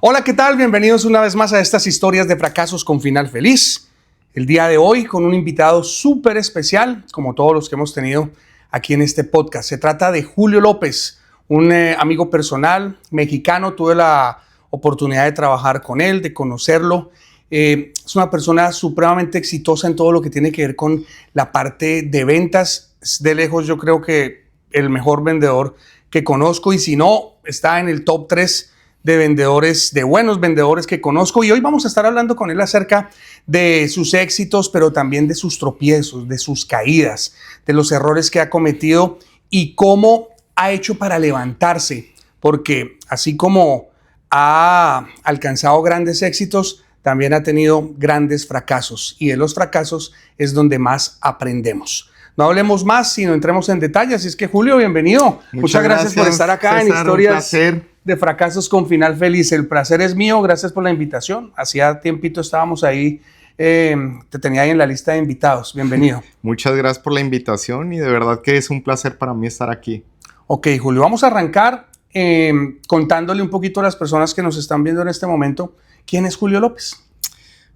Hola, ¿qué tal? Bienvenidos una vez más a estas historias de fracasos con final feliz. El día de hoy con un invitado súper especial, como todos los que hemos tenido aquí en este podcast. Se trata de Julio López, un amigo personal mexicano. Tuve la oportunidad de trabajar con él, de conocerlo. Es una persona supremamente exitosa en todo lo que tiene que ver con la parte de ventas. De lejos yo creo que el mejor vendedor que conozco, y si no, está en el top 3 de vendedores, de buenos vendedores que conozco. Y hoy vamos a estar hablando con él acerca de sus éxitos, pero también de sus tropiezos, de sus caídas, de los errores que ha cometido y cómo ha hecho para levantarse. Porque así como ha alcanzado grandes éxitos, también ha tenido grandes fracasos. Y de los fracasos es donde más aprendemos. No hablemos más, sino entremos en detalles. Así es que, Julio, bienvenido. Muchas gracias por estar acá, César, en Historias de Fracasos con Final Feliz. El placer es mío. Gracias por la invitación. Hacía tiempito estábamos ahí, te tenía ahí en la lista de invitados. Bienvenido. Muchas gracias por la invitación y de verdad que es un placer para mí estar aquí. Ok, Julio, vamos a arrancar contándole un poquito a las personas que nos están viendo en este momento. ¿Quién es Julio López?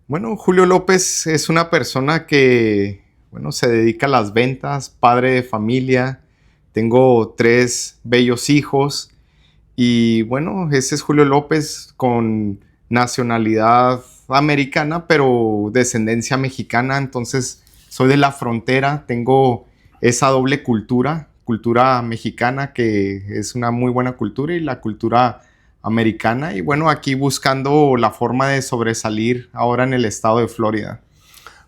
Bueno, Julio López es una persona que se dedica a las ventas, padre de familia. Tengo 3 bellos hijos. Y bueno, ese es Julio López con nacionalidad americana, pero descendencia mexicana. Entonces, soy de la frontera, tengo esa doble cultura mexicana, que es una muy buena cultura, y la cultura americana. Y bueno, aquí buscando la forma de sobresalir ahora en el estado de Florida.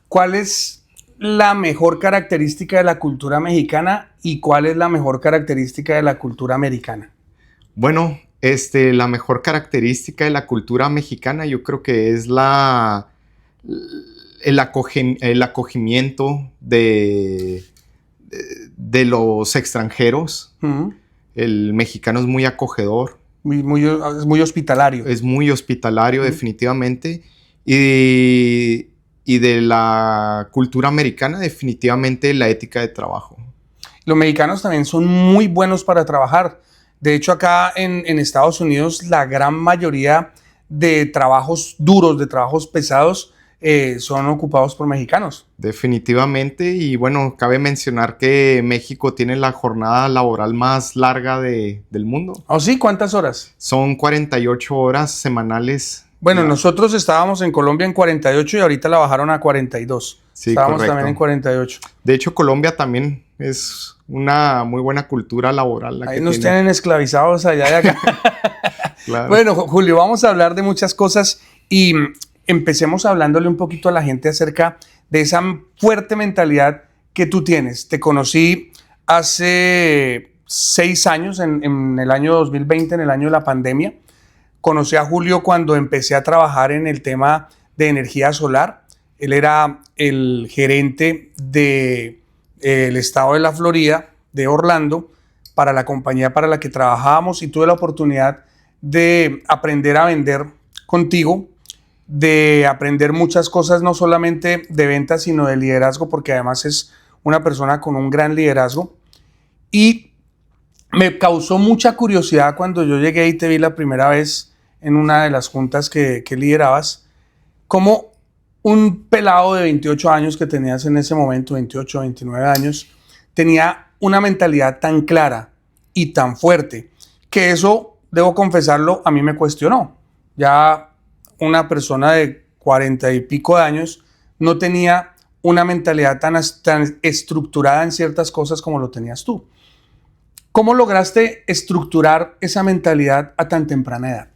¿Cuál es la mejor característica de la cultura mexicana y cuál es la mejor característica de la cultura americana? Bueno, la mejor característica de la cultura mexicana yo creo que es el acogimiento de los extranjeros. Uh-huh. El mexicano es muy acogedor. Es muy hospitalario. Es muy hospitalario, uh-huh, definitivamente. Y de la cultura americana, definitivamente la ética de trabajo. Los mexicanos también son muy buenos para trabajar. De hecho, acá en Estados Unidos, la gran mayoría de trabajos duros, de trabajos pesados, son ocupados por mexicanos. Definitivamente. Y bueno, cabe mencionar que México tiene la jornada laboral más larga del mundo. ¿Oh, sí? ¿Cuántas horas? Son 48 horas semanales. Bueno, nosotros estábamos en Colombia en 48 y ahorita la bajaron a 42. Sí, estábamos correcto. También en 48. De hecho, Colombia también es una muy buena cultura laboral. Ahí nos tienen esclavizados allá de acá. Claro. Bueno, Julio, vamos a hablar de muchas cosas y empecemos hablándole un poquito a la gente acerca de esa fuerte mentalidad que tú tienes. Te conocí hace 6 años, en el año 2020, en el año de la pandemia. Conocí a Julio cuando empecé a trabajar en el tema de energía solar. Él era el gerente del estado de la Florida, de Orlando, para la compañía para la que trabajábamos, y tuve la oportunidad de aprender a vender contigo, de aprender muchas cosas, no solamente de ventas, sino de liderazgo, porque además es una persona con un gran liderazgo. Y me causó mucha curiosidad cuando yo llegué y te vi la primera vez en una de las juntas que liderabas, como un pelado de 28 años que tenías en ese momento, 28, 29 años, tenía una mentalidad tan clara y tan fuerte que eso, debo confesarlo, a mí me cuestionó. Ya una persona de 40 y pico de años no tenía una mentalidad tan estructurada en ciertas cosas como lo tenías tú. ¿Cómo lograste estructurar esa mentalidad a tan temprana edad?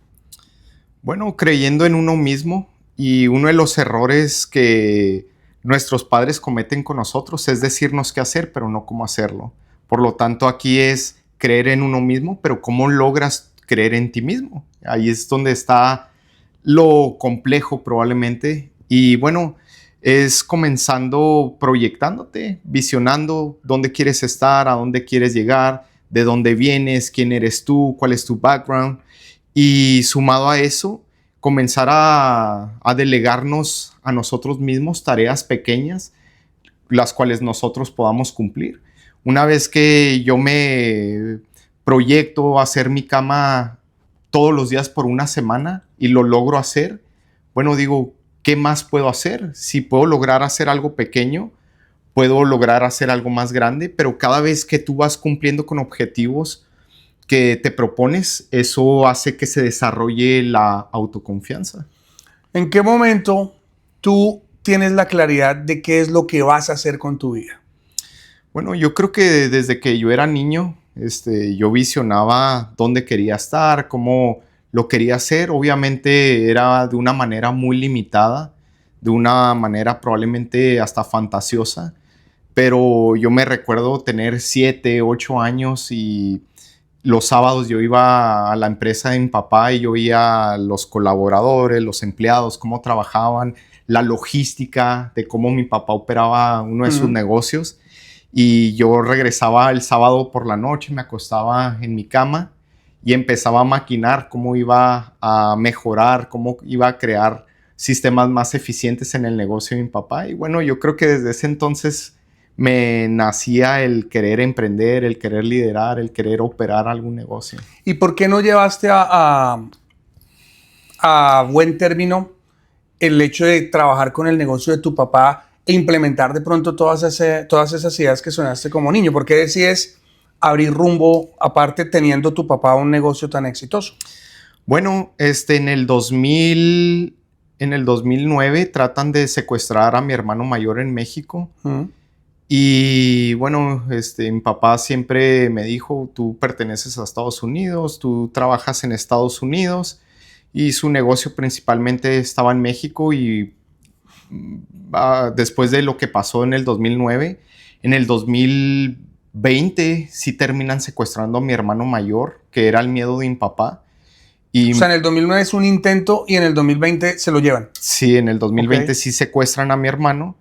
Bueno, creyendo en uno mismo. Y uno de los errores que nuestros padres cometen con nosotros es decirnos qué hacer, pero no cómo hacerlo. Por lo tanto, aquí es creer en uno mismo, pero ¿cómo logras creer en ti mismo? Ahí es donde está lo complejo probablemente. Y bueno, es comenzando proyectándote, visionando dónde quieres estar, a dónde quieres llegar, de dónde vienes, quién eres tú, cuál es tu background. Y sumado a eso, comenzar a delegarnos a nosotros mismos tareas pequeñas, las cuales nosotros podamos cumplir. Una vez que yo me proyecto a hacer mi cama todos los días por una semana y lo logro hacer, bueno, digo, ¿qué más puedo hacer? Si puedo lograr hacer algo pequeño, puedo lograr hacer algo más grande, pero cada vez que tú vas cumpliendo con objetivos que te propones, eso hace que se desarrolle la autoconfianza. ¿En qué momento tú tienes la claridad de qué es lo que vas a hacer con tu vida? Bueno, yo creo que desde que yo era niño, yo visionaba dónde quería estar, cómo lo quería hacer. Obviamente era de una manera muy limitada, de una manera probablemente hasta fantasiosa, pero yo me recuerdo tener 7, 8 años y los sábados yo iba a la empresa de mi papá y yo veía a los colaboradores, los empleados, cómo trabajaban, la logística de cómo mi papá operaba uno de sus negocios. Y yo regresaba el sábado por la noche, me acostaba en mi cama y empezaba a maquinar cómo iba a mejorar, cómo iba a crear sistemas más eficientes en el negocio de mi papá. Y bueno, yo creo que desde ese entonces me nacía el querer emprender, el querer liderar, el querer operar algún negocio. ¿Y por qué no llevaste a buen término el hecho de trabajar con el negocio de tu papá e implementar de pronto todas esas ideas que soñaste como niño? ¿Por qué decides abrir rumbo, aparte teniendo tu papá un negocio tan exitoso? Bueno, en el 2009 tratan de secuestrar a mi hermano mayor en México. Y bueno, mi papá siempre me dijo, tú perteneces a Estados Unidos, tú trabajas en Estados Unidos, y su negocio principalmente estaba en México. Y después de lo que pasó en el 2009, en el 2020 sí terminan secuestrando a mi hermano mayor, que era el miedo de mi papá. O sea, en el 2009 es un intento y en el 2020 se lo llevan. Sí, en el 2020 sí secuestran a mi hermano.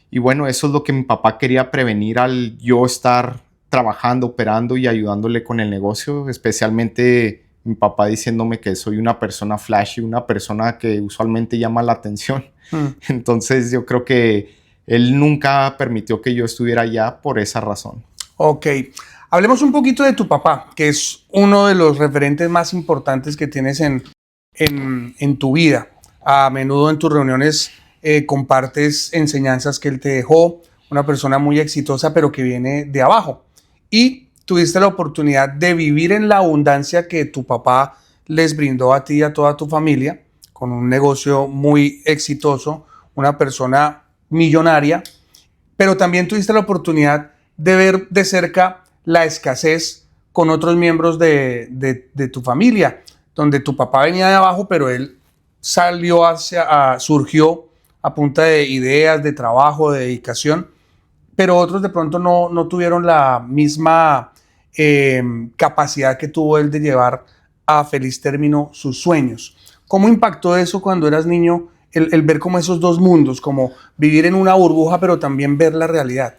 Y bueno, eso es lo que mi papá quería prevenir al yo estar trabajando, operando y ayudándole con el negocio, especialmente mi papá diciéndome que soy una persona flashy, una persona que usualmente llama la atención. Entonces yo creo que él nunca permitió que yo estuviera allá por esa razón. Ok, hablemos un poquito de tu papá, que es uno de los referentes más importantes que tienes en tu vida. A menudo en tus reuniones compartes enseñanzas que él te dejó, una persona muy exitosa pero que viene de abajo. Y tuviste la oportunidad de vivir en la abundancia que tu papá les brindó a ti y a toda tu familia, con un negocio muy exitoso, una persona millonaria, pero también tuviste la oportunidad de ver de cerca la escasez con otros miembros de tu familia, donde tu papá venía de abajo, pero él surgió a punta de ideas, de trabajo, de dedicación, pero otros de pronto no tuvieron la misma capacidad que tuvo él de llevar a feliz término sus sueños. ¿Cómo impactó eso cuando eras niño, el ver como esos dos mundos, como vivir en una burbuja, pero también ver la realidad?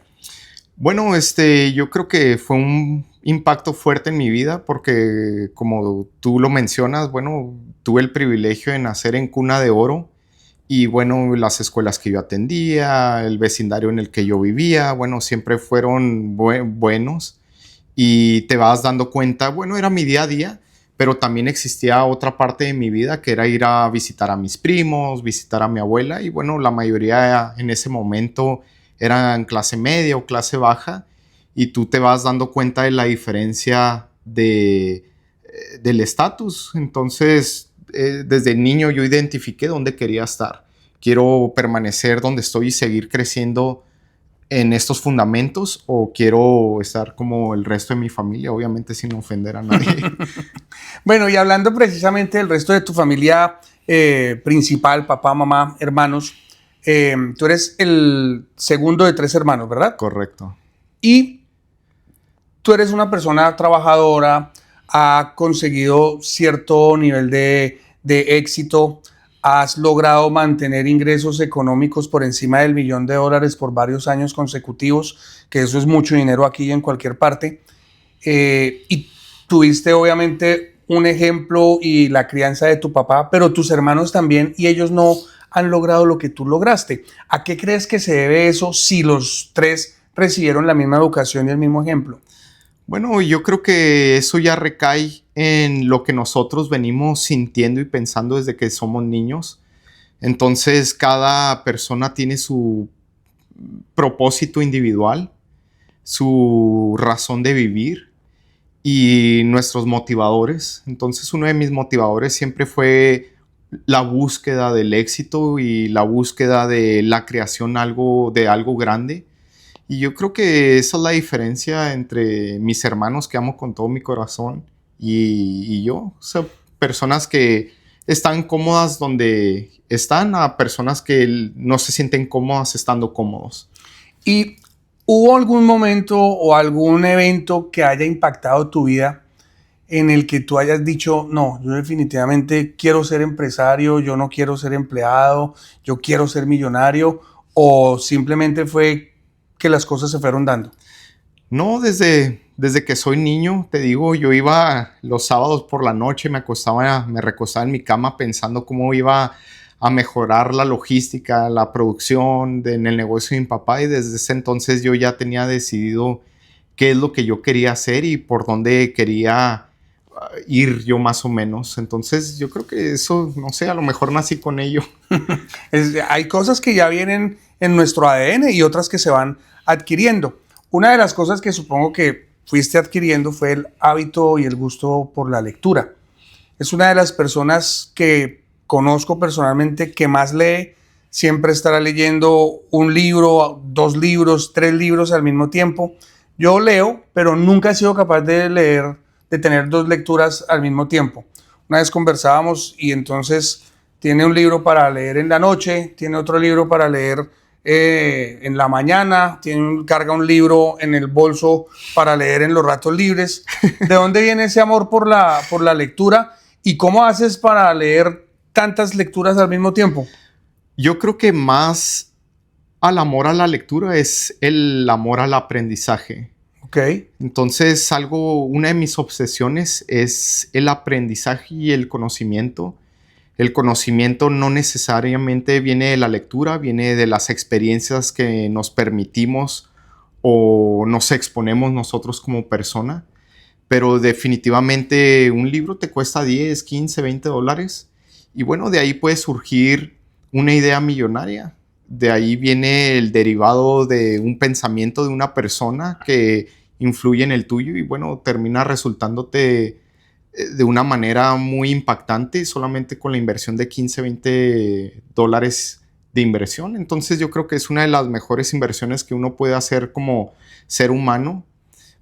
Bueno, yo creo que fue un impacto fuerte en mi vida porque, como tú lo mencionas, bueno, tuve el privilegio de nacer en cuna de oro y, bueno, las escuelas que yo atendía, el vecindario en el que yo vivía, bueno, siempre fueron buenos y te vas dando cuenta, bueno, era mi día a día, pero también existía otra parte de mi vida que era ir a visitar a mis primos, visitar a mi abuela y, bueno, la mayoría en ese momento eran clase media o clase baja y tú te vas dando cuenta de la diferencia del estatus. Entonces, desde niño yo identifiqué dónde quería estar. Quiero permanecer donde estoy y seguir creciendo en estos fundamentos, o quiero estar como el resto de mi familia, obviamente sin ofender a nadie. Bueno, y hablando precisamente del resto de tu familia principal, papá, mamá, hermanos, tú eres el segundo de 3 hermanos, ¿verdad? Correcto. Y tú eres una persona trabajadora, ha conseguido cierto nivel de éxito, has logrado mantener ingresos económicos por encima del $1.000.000 por varios años consecutivos, que eso es mucho dinero aquí y en cualquier parte. Y tuviste obviamente un ejemplo y la crianza de tu papá, pero tus hermanos también, y ellos no han logrado lo que tú lograste. ¿A qué crees que se debe eso si los 3 recibieron la misma educación y el mismo ejemplo? Bueno, yo creo que eso ya recae en lo que nosotros venimos sintiendo y pensando desde que somos niños. Entonces, cada persona tiene su propósito individual, su razón de vivir y nuestros motivadores. Entonces, uno de mis motivadores siempre fue la búsqueda del éxito y la búsqueda de la creación de algo grande. Y yo creo que esa es la diferencia entre mis hermanos que amo con todo mi corazón y yo. O sea, personas que están cómodas donde están a personas que no se sienten cómodas estando cómodos. ¿Y hubo algún momento o algún evento que haya impactado tu vida en el que tú hayas dicho, no, yo definitivamente quiero ser empresario, yo no quiero ser empleado, yo quiero ser millonario, o simplemente fue que las cosas se fueron dando? No, desde que soy niño, te digo, yo iba los sábados por la noche, me recostaba en mi cama pensando cómo iba a mejorar la logística, la producción en el negocio de mi papá, y desde ese entonces yo ya tenía decidido qué es lo que yo quería hacer y por dónde quería ir yo más o menos. Entonces yo creo que eso, no sé, a lo mejor nací con ello. Hay cosas que ya vienen en nuestro ADN y otras que se van adquiriendo. Una de las cosas que supongo que fuiste adquiriendo fue el hábito y el gusto por la lectura. Es una de las personas que conozco personalmente que más lee. Siempre estará leyendo un libro, 2 libros, 3 libros al mismo tiempo. Yo leo, pero nunca he sido capaz de leer, de tener 2 lecturas al mismo tiempo. Una vez conversábamos y entonces tiene un libro para leer en la noche, tiene otro libro para leer en la mañana, carga un libro en el bolso para leer en los ratos libres. ¿De dónde viene ese amor por la lectura? ¿Y cómo haces para leer tantas lecturas al mismo tiempo? Yo creo que más al amor a la lectura es el amor al aprendizaje. Ok. Entonces, una de mis obsesiones es el aprendizaje y el conocimiento. El conocimiento no necesariamente viene de la lectura, viene de las experiencias que nos permitimos o nos exponemos nosotros como persona. Pero definitivamente un libro te cuesta 10, 15, $20. Y bueno, de ahí puede surgir una idea millonaria. De ahí viene el derivado de un pensamiento de una persona que influye en el tuyo y bueno, termina resultándote de una manera muy impactante solamente con la inversión de 15, $20 de inversión. Entonces yo creo que es una de las mejores inversiones que uno puede hacer como ser humano,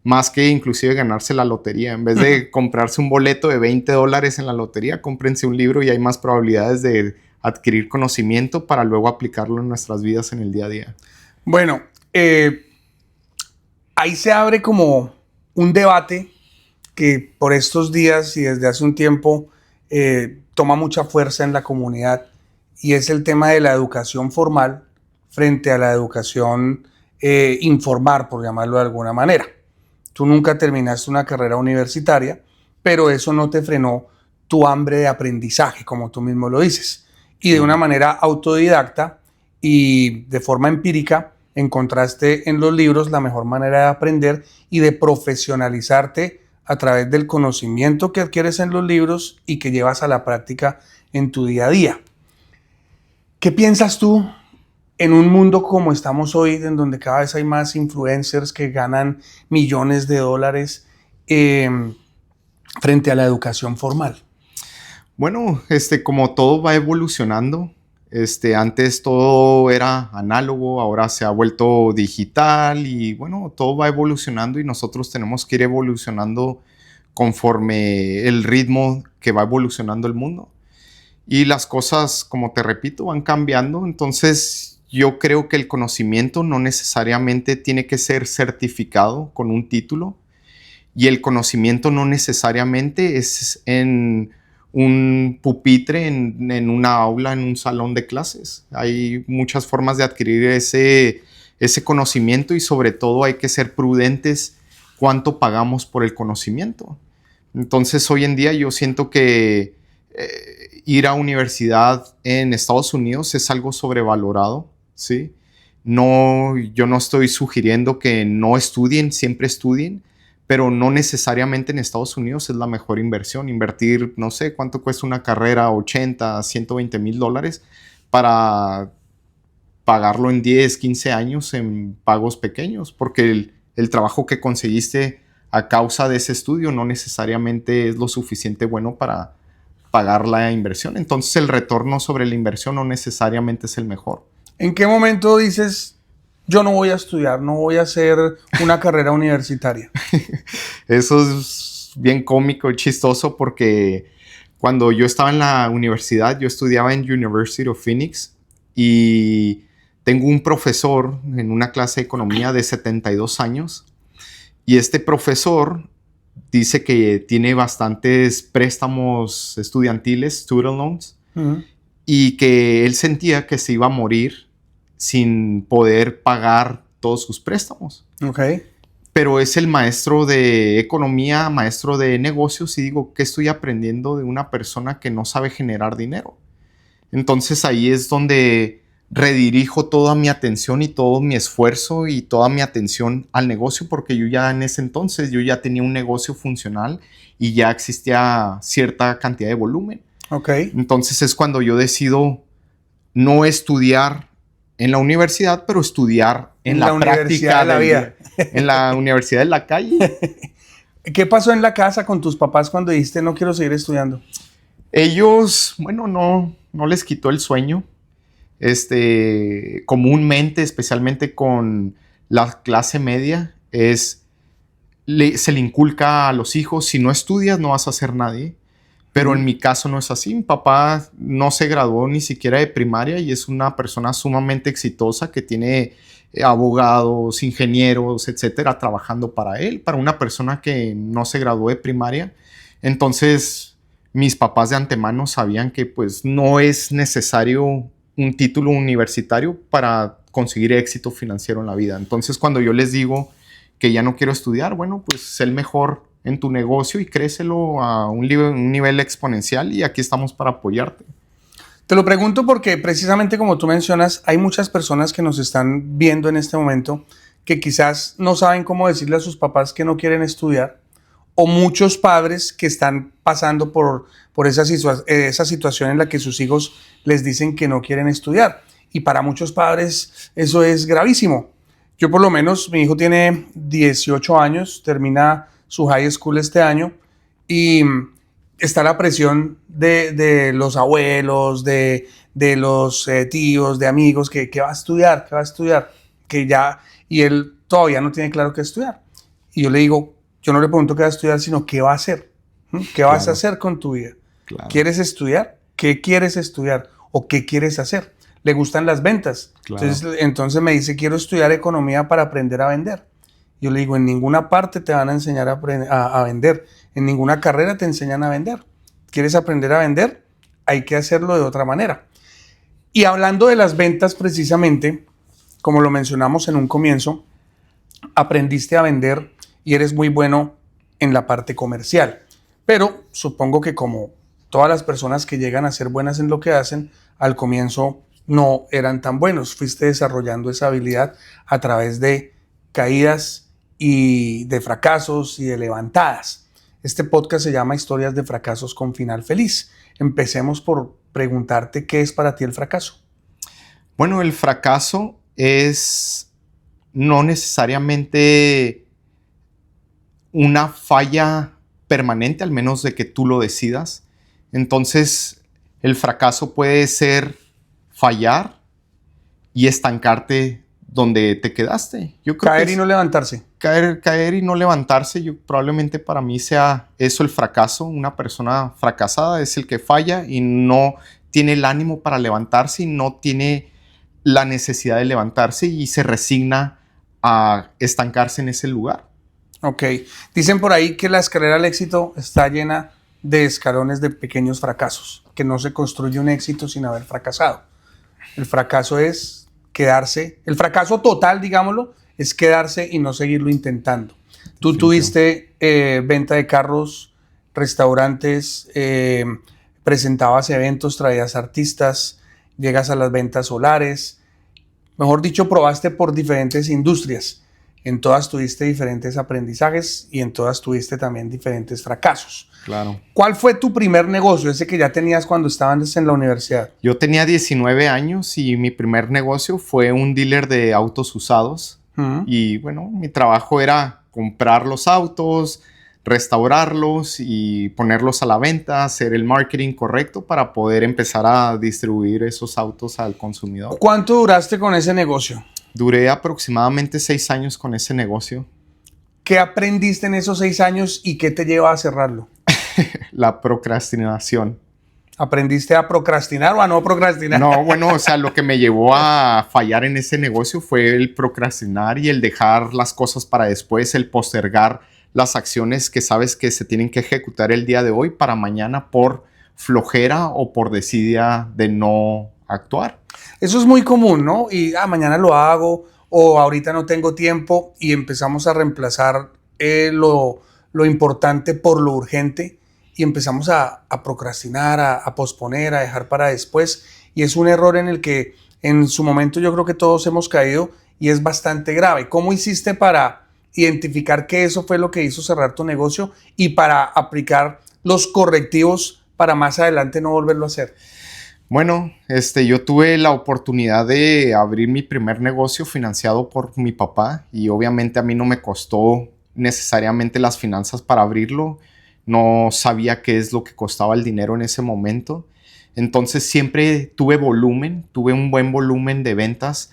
más que inclusive ganarse la lotería. En vez de comprarse un boleto de $20 en la lotería, cómprense un libro y hay más probabilidades de adquirir conocimiento para luego aplicarlo en nuestras vidas en el día a día. Bueno, ahí se abre como un debate que por estos días y desde hace un tiempo toma mucha fuerza en la comunidad, y es el tema de la educación formal frente a la educación informal, por llamarlo de alguna manera. Tú nunca terminaste una carrera universitaria, pero eso no te frenó tu hambre de aprendizaje, como tú mismo lo dices. Y de una manera autodidacta y de forma empírica, encontraste en los libros la mejor manera de aprender y de profesionalizarte a través del conocimiento que adquieres en los libros y que llevas a la práctica en tu día a día. ¿Qué piensas tú en un mundo como estamos hoy, en donde cada vez hay más influencers que ganan millones de dólares frente a la educación formal? Bueno, como todo va evolucionando, antes todo era análogo, ahora se ha vuelto digital y bueno, todo va evolucionando y nosotros tenemos que ir evolucionando conforme el ritmo que va evolucionando el mundo. Y las cosas, como te repito, van cambiando. Entonces, yo creo que el conocimiento no necesariamente tiene que ser certificado con un título y el conocimiento no necesariamente es en un pupitre, en una aula, en un salón de clases. Hay muchas formas de adquirir ese conocimiento y sobre todo hay que ser prudentes cuánto pagamos por el conocimiento. Entonces, hoy en día yo siento que ir a universidad en Estados Unidos es algo sobrevalorado, ¿sí? No, yo no estoy sugiriendo que no estudien, siempre estudien, pero no necesariamente en Estados Unidos es la mejor inversión. Invertir, no sé cuánto cuesta una carrera, 80, 120 mil dólares para pagarlo en 10, 15 años en pagos pequeños, porque el trabajo que conseguiste a causa de ese estudio no necesariamente es lo suficiente bueno para pagar la inversión. Entonces el retorno sobre la inversión no necesariamente es el mejor. ¿En qué momento dices, yo no voy a estudiar, no voy a hacer una carrera universitaria? Eso es bien cómico y chistoso porque cuando yo estaba en la universidad, yo estudiaba en University of Phoenix y tengo un profesor en una clase de economía de 72 años y este profesor dice que tiene bastantes préstamos estudiantiles, student loans, y que él sentía que se iba a morir sin poder pagar todos sus préstamos. Ok. Pero es el maestro de economía, maestro de negocios, y digo, ¿qué estoy aprendiendo de una persona que no sabe generar dinero? Entonces ahí es donde redirijo toda mi atención y todo mi esfuerzo y toda mi atención al negocio, porque yo ya en ese entonces, yo ya tenía un negocio funcional y ya existía cierta cantidad de volumen. Ok. Entonces es cuando yo decido no estudiar en la universidad, pero estudiar en la práctica de la vida. En la universidad de la calle. ¿Qué pasó en la casa con tus papás cuando dijiste no quiero seguir estudiando? Ellos, bueno, no les quitó el sueño. Comúnmente, especialmente con la clase media, se le inculca a los hijos, si no estudias no vas a ser nadie. Pero en mi caso no es así. Mi papá no se graduó ni siquiera de primaria y es una persona sumamente exitosa que tiene abogados, ingenieros, etcétera, trabajando para él, para una persona que no se graduó de primaria. Entonces, mis papás de antemano sabían que pues no es necesario un título universitario para conseguir éxito financiero en la vida. Entonces, cuando yo les digo que ya no quiero estudiar, bueno, pues sé el mejor en tu negocio y crécelo a un nivel exponencial y aquí estamos para apoyarte. Te lo pregunto porque precisamente como tú mencionas, hay muchas personas que nos están viendo en este momento que quizás no saben cómo decirle a sus papás que no quieren estudiar, o muchos padres que están pasando por esa situación en la que sus hijos les dicen que no quieren estudiar. Y para muchos padres eso es gravísimo. Yo por lo menos, mi hijo tiene 18 años, termina su high school este año y está la presión de los abuelos, de los tíos, de amigos, que va a estudiar, y él todavía no tiene claro qué estudiar. Y yo le digo, yo no le pregunto qué va a estudiar, sino qué va a hacer. ¿Qué vas a hacer con tu vida? Claro. ¿Quieres estudiar? ¿Qué quieres estudiar? ¿O qué quieres hacer? ¿Le gustan las ventas? Claro. Entonces me dice, quiero estudiar economía para aprender a vender. Yo le digo, en ninguna parte te van a enseñar a vender. En ninguna carrera te enseñan a vender. ¿Quieres aprender a vender? Hay que hacerlo de otra manera. Y hablando de las ventas precisamente, como lo mencionamos en un comienzo, aprendiste a vender y eres muy bueno en la parte comercial. Pero supongo que como todas las personas que llegan a ser buenas en lo que hacen, al comienzo no eran tan buenos. Fuiste desarrollando esa habilidad a través de caídas y de fracasos y de levantadas. Este podcast se llama Historias de fracasos con final feliz. Empecemos por preguntarte qué es para ti el fracaso. Bueno, el fracaso es no necesariamente una falla permanente, al menos de que tú lo decidas. Entonces, el fracaso puede ser fallar y estancarte donde te quedaste. Yo creo caer y no levantarse. Caer y no levantarse, probablemente para mí sea eso el fracaso. Una persona fracasada es el que falla y no tiene el ánimo para levantarse y no tiene la necesidad de levantarse y se resigna a estancarse en ese lugar. Ok. Dicen por ahí que la escalera al éxito está llena de escalones de pequeños fracasos, que no se construye un éxito sin haber fracasado. El fracaso es quedarse, el fracaso total, digámoslo, es quedarse y no seguirlo intentando. Tú tuviste venta de carros, restaurantes, presentabas eventos, traías artistas, llegas a las ventas solares, mejor dicho, probaste por diferentes industrias. en todas tuviste diferentes aprendizajes y en todas tuviste también diferentes fracasos. Claro. ¿Cuál fue tu primer negocio, ese que ya tenías cuando estabas en la universidad? Yo tenía 19 años y mi primer negocio fue un dealer de autos usados. Y bueno, mi trabajo era comprar los autos, restaurarlos y ponerlos a la venta, hacer el marketing correcto para poder empezar a distribuir esos autos al consumidor. ¿Cuánto duraste con ese negocio? Duré aproximadamente 6 años con ese negocio. ¿Qué aprendiste en esos 6 años y qué te lleva a cerrarlo? La procrastinación. ¿Aprendiste a procrastinar o a no procrastinar? No, bueno, o sea, lo que me llevó a fallar en ese negocio fue el procrastinar y el dejar las cosas para después, el postergar las acciones que sabes que se tienen que ejecutar el día de hoy para mañana por flojera o por desidia de no actuar. Eso es muy común, ¿no? Y mañana lo hago o ahorita no tengo tiempo y empezamos a reemplazar lo importante por lo urgente y empezamos a procrastinar, a posponer, a dejar para después. Y es un error en el que en su momento yo creo que todos hemos caído y es bastante grave. ¿Cómo hiciste para identificar que eso fue lo que hizo cerrar tu negocio y para aplicar los correctivos para más adelante no volverlo a hacer? Bueno, yo tuve la oportunidad de abrir mi primer negocio financiado por mi papá y obviamente a mí no me costó necesariamente las finanzas para abrirlo. No sabía qué es lo que costaba el dinero en ese momento. Entonces siempre tuve un buen volumen de ventas,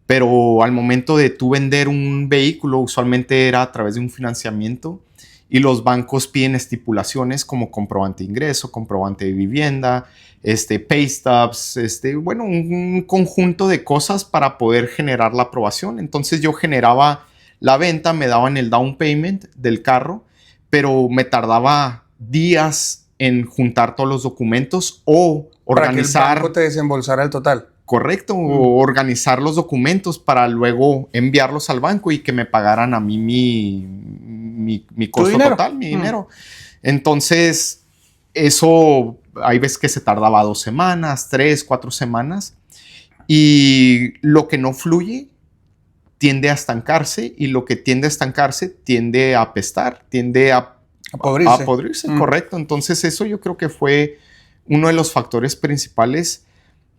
pero al momento de tú vender un vehículo, usualmente era a través de un financiamiento y los bancos piden estipulaciones como comprobante de ingreso, comprobante de vivienda, pay stubs, bueno, un conjunto de cosas para poder generar la aprobación. Entonces yo generaba la venta, me daban el down payment del carro, pero me tardaba días en juntar todos los documentos o organizar. Para que el banco te desembolsara el total. Correcto, o organizar los documentos para luego enviarlos al banco y que me pagaran a mí mi costo total, mi dinero. Entonces, eso hay veces que se tardaba 2 semanas, 3, 4 semanas. Y lo que no fluye tiende a estancarse y lo que tiende a estancarse tiende a apestar, tiende a podrirse, correcto. Entonces eso yo creo que fue uno de los factores principales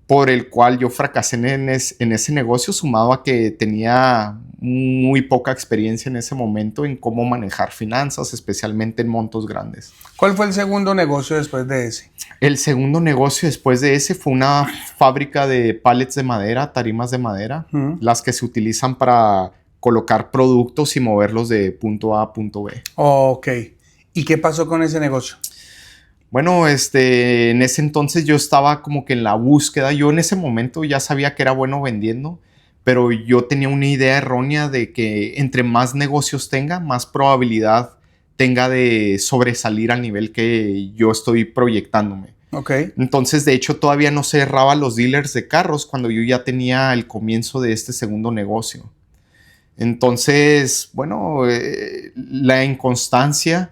por el cual yo fracasé en ese negocio, sumado a que tenía muy poca experiencia en ese momento en cómo manejar finanzas, especialmente en montos grandes. ¿Cuál fue el segundo negocio después de ese? El segundo negocio después de ese fue una fábrica de pallets de madera, tarimas de madera, las que se utilizan para colocar productos y moverlos de punto A a punto B. Ok. ¿Y qué pasó con ese negocio? Bueno, en ese entonces yo estaba como que en la búsqueda. Yo en ese momento ya sabía que era bueno vendiendo, pero yo tenía una idea errónea de que entre más negocios tenga, más probabilidad tenga de sobresalir al nivel que yo estoy proyectándome. Ok. Entonces, de hecho, todavía no cerraba los dealers de carros cuando yo ya tenía el comienzo de este segundo negocio. Entonces, bueno, la inconstancia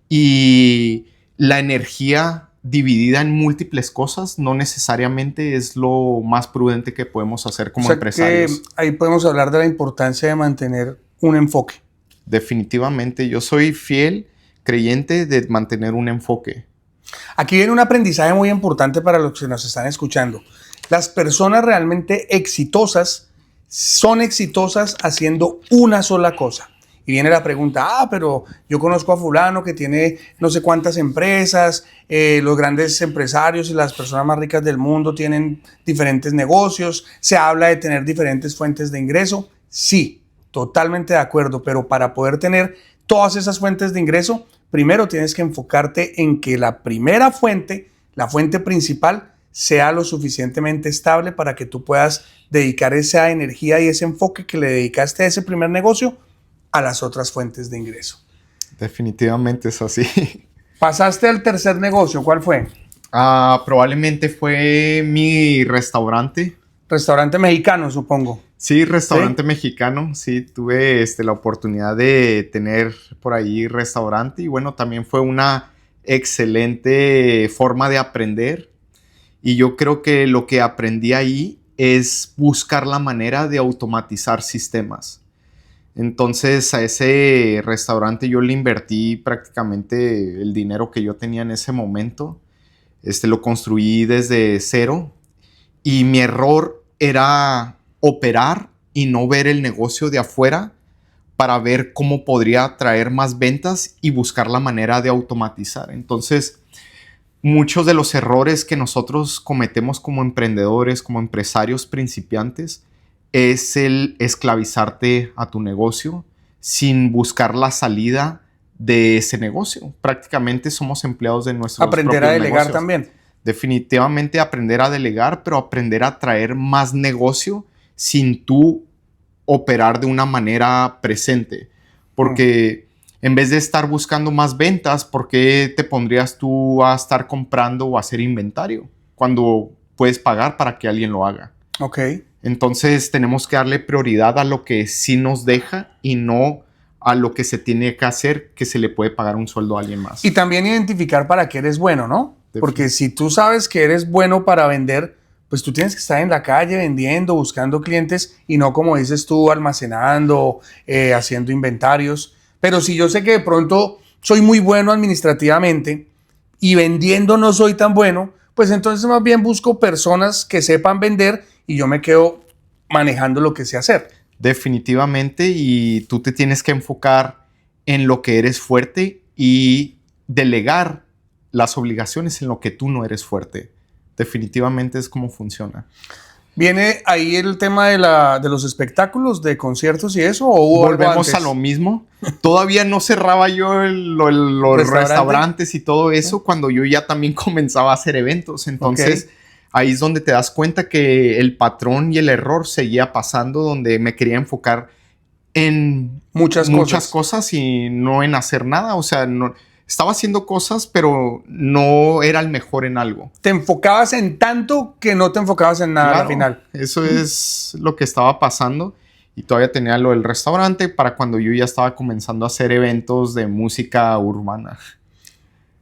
y la energía dividida en múltiples cosas no necesariamente es lo más prudente que podemos hacer como empresarios. Que ahí podemos hablar de la importancia de mantener un enfoque. Definitivamente, yo soy fiel creyente de mantener un enfoque. Aquí viene un aprendizaje muy importante para los que nos están escuchando. Las personas realmente exitosas son exitosas haciendo una sola cosa. Y viene la pregunta, pero yo conozco a fulano que tiene no sé cuántas empresas, los grandes empresarios y las personas más ricas del mundo tienen diferentes negocios, se habla de tener diferentes fuentes de ingreso. Sí, totalmente de acuerdo, pero para poder tener todas esas fuentes de ingreso, primero tienes que enfocarte en que la primera fuente, la fuente principal, sea lo suficientemente estable para que tú puedas dedicar esa energía y ese enfoque que le dedicaste a ese primer negocio a las otras fuentes de ingreso. Definitivamente es así. Pasaste al tercer negocio, ¿cuál fue? Probablemente fue mi restaurante. Restaurante mexicano, supongo. Sí, restaurante mexicano. Sí, tuve la oportunidad de tener por ahí restaurante y bueno, también fue una excelente forma de aprender. Y yo creo que lo que aprendí ahí es buscar la manera de automatizar sistemas. Entonces a ese restaurante yo le invertí prácticamente el dinero que yo tenía en ese momento. Lo construí desde cero y mi error era operar y no ver el negocio de afuera para ver cómo podría traer más ventas y buscar la manera de automatizar. Entonces, muchos de los errores que nosotros cometemos como emprendedores, como empresarios principiantes, es el esclavizarte a tu negocio sin buscar la salida de ese negocio. Prácticamente somos empleados de nuestros propios negocios. Aprender a delegar también. Definitivamente aprender a delegar, pero aprender a traer más negocio sin tú operar de una manera presente. Porque en vez de estar buscando más ventas, ¿por qué te pondrías tú a estar comprando o a hacer inventario cuando puedes pagar para que alguien lo haga? Ok. Entonces tenemos que darle prioridad a lo que sí nos deja y no a lo que se tiene que hacer, que se le puede pagar un sueldo a alguien más. Y también identificar para qué eres bueno, ¿no? Porque si tú sabes que eres bueno para vender, pues tú tienes que estar en la calle vendiendo, buscando clientes y no, como dices tú, almacenando, haciendo inventarios. Pero si yo sé que de pronto soy muy bueno administrativamente y vendiendo no soy tan bueno, pues entonces más bien busco personas que sepan vender y yo me quedo manejando lo que sé hacer. Definitivamente, y tú te tienes que enfocar en lo que eres fuerte y delegar las obligaciones en lo que tú no eres fuerte. Definitivamente es como funciona. ¿Viene ahí el tema de los espectáculos, de conciertos y eso? ¿O hubo Volvemos a lo mismo. Todavía no cerraba yo los restaurantes y todo eso cuando yo ya también comenzaba a hacer eventos. Entonces, ahí es donde te das cuenta que el patrón y el error seguía pasando, donde me quería enfocar en muchas cosas y no en hacer nada. O sea, no, estaba haciendo cosas, pero no era el mejor en algo. Te enfocabas en tanto que no te enfocabas en nada al final. Eso es lo que estaba pasando. Y todavía tenía lo del restaurante para cuando yo ya estaba comenzando a hacer eventos de música urbana.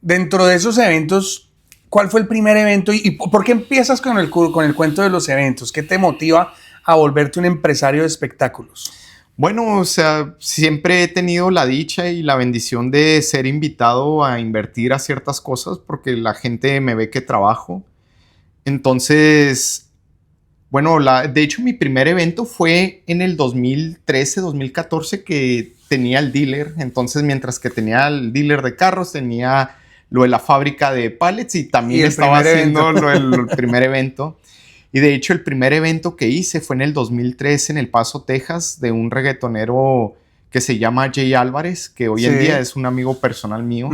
Dentro de esos eventos, ¿cuál fue el primer evento? ¿Y por qué empiezas con el cuento de los eventos? ¿Qué te motiva a volverte un empresario de espectáculos? Bueno, o sea, siempre he tenido la dicha y la bendición de ser invitado a invertir a ciertas cosas porque la gente me ve que trabajo. Entonces, bueno, de hecho mi primer evento fue en el 2013, 2014 que tenía el dealer. Entonces, mientras que tenía el dealer de carros, tenía lo de la fábrica de pallets y también estaba haciendo el primer evento. Y de hecho el primer evento que hice fue en el 2013 en El Paso, Texas, de un reggaetonero que se llama Jay Álvarez, que hoy en día es un amigo personal mío.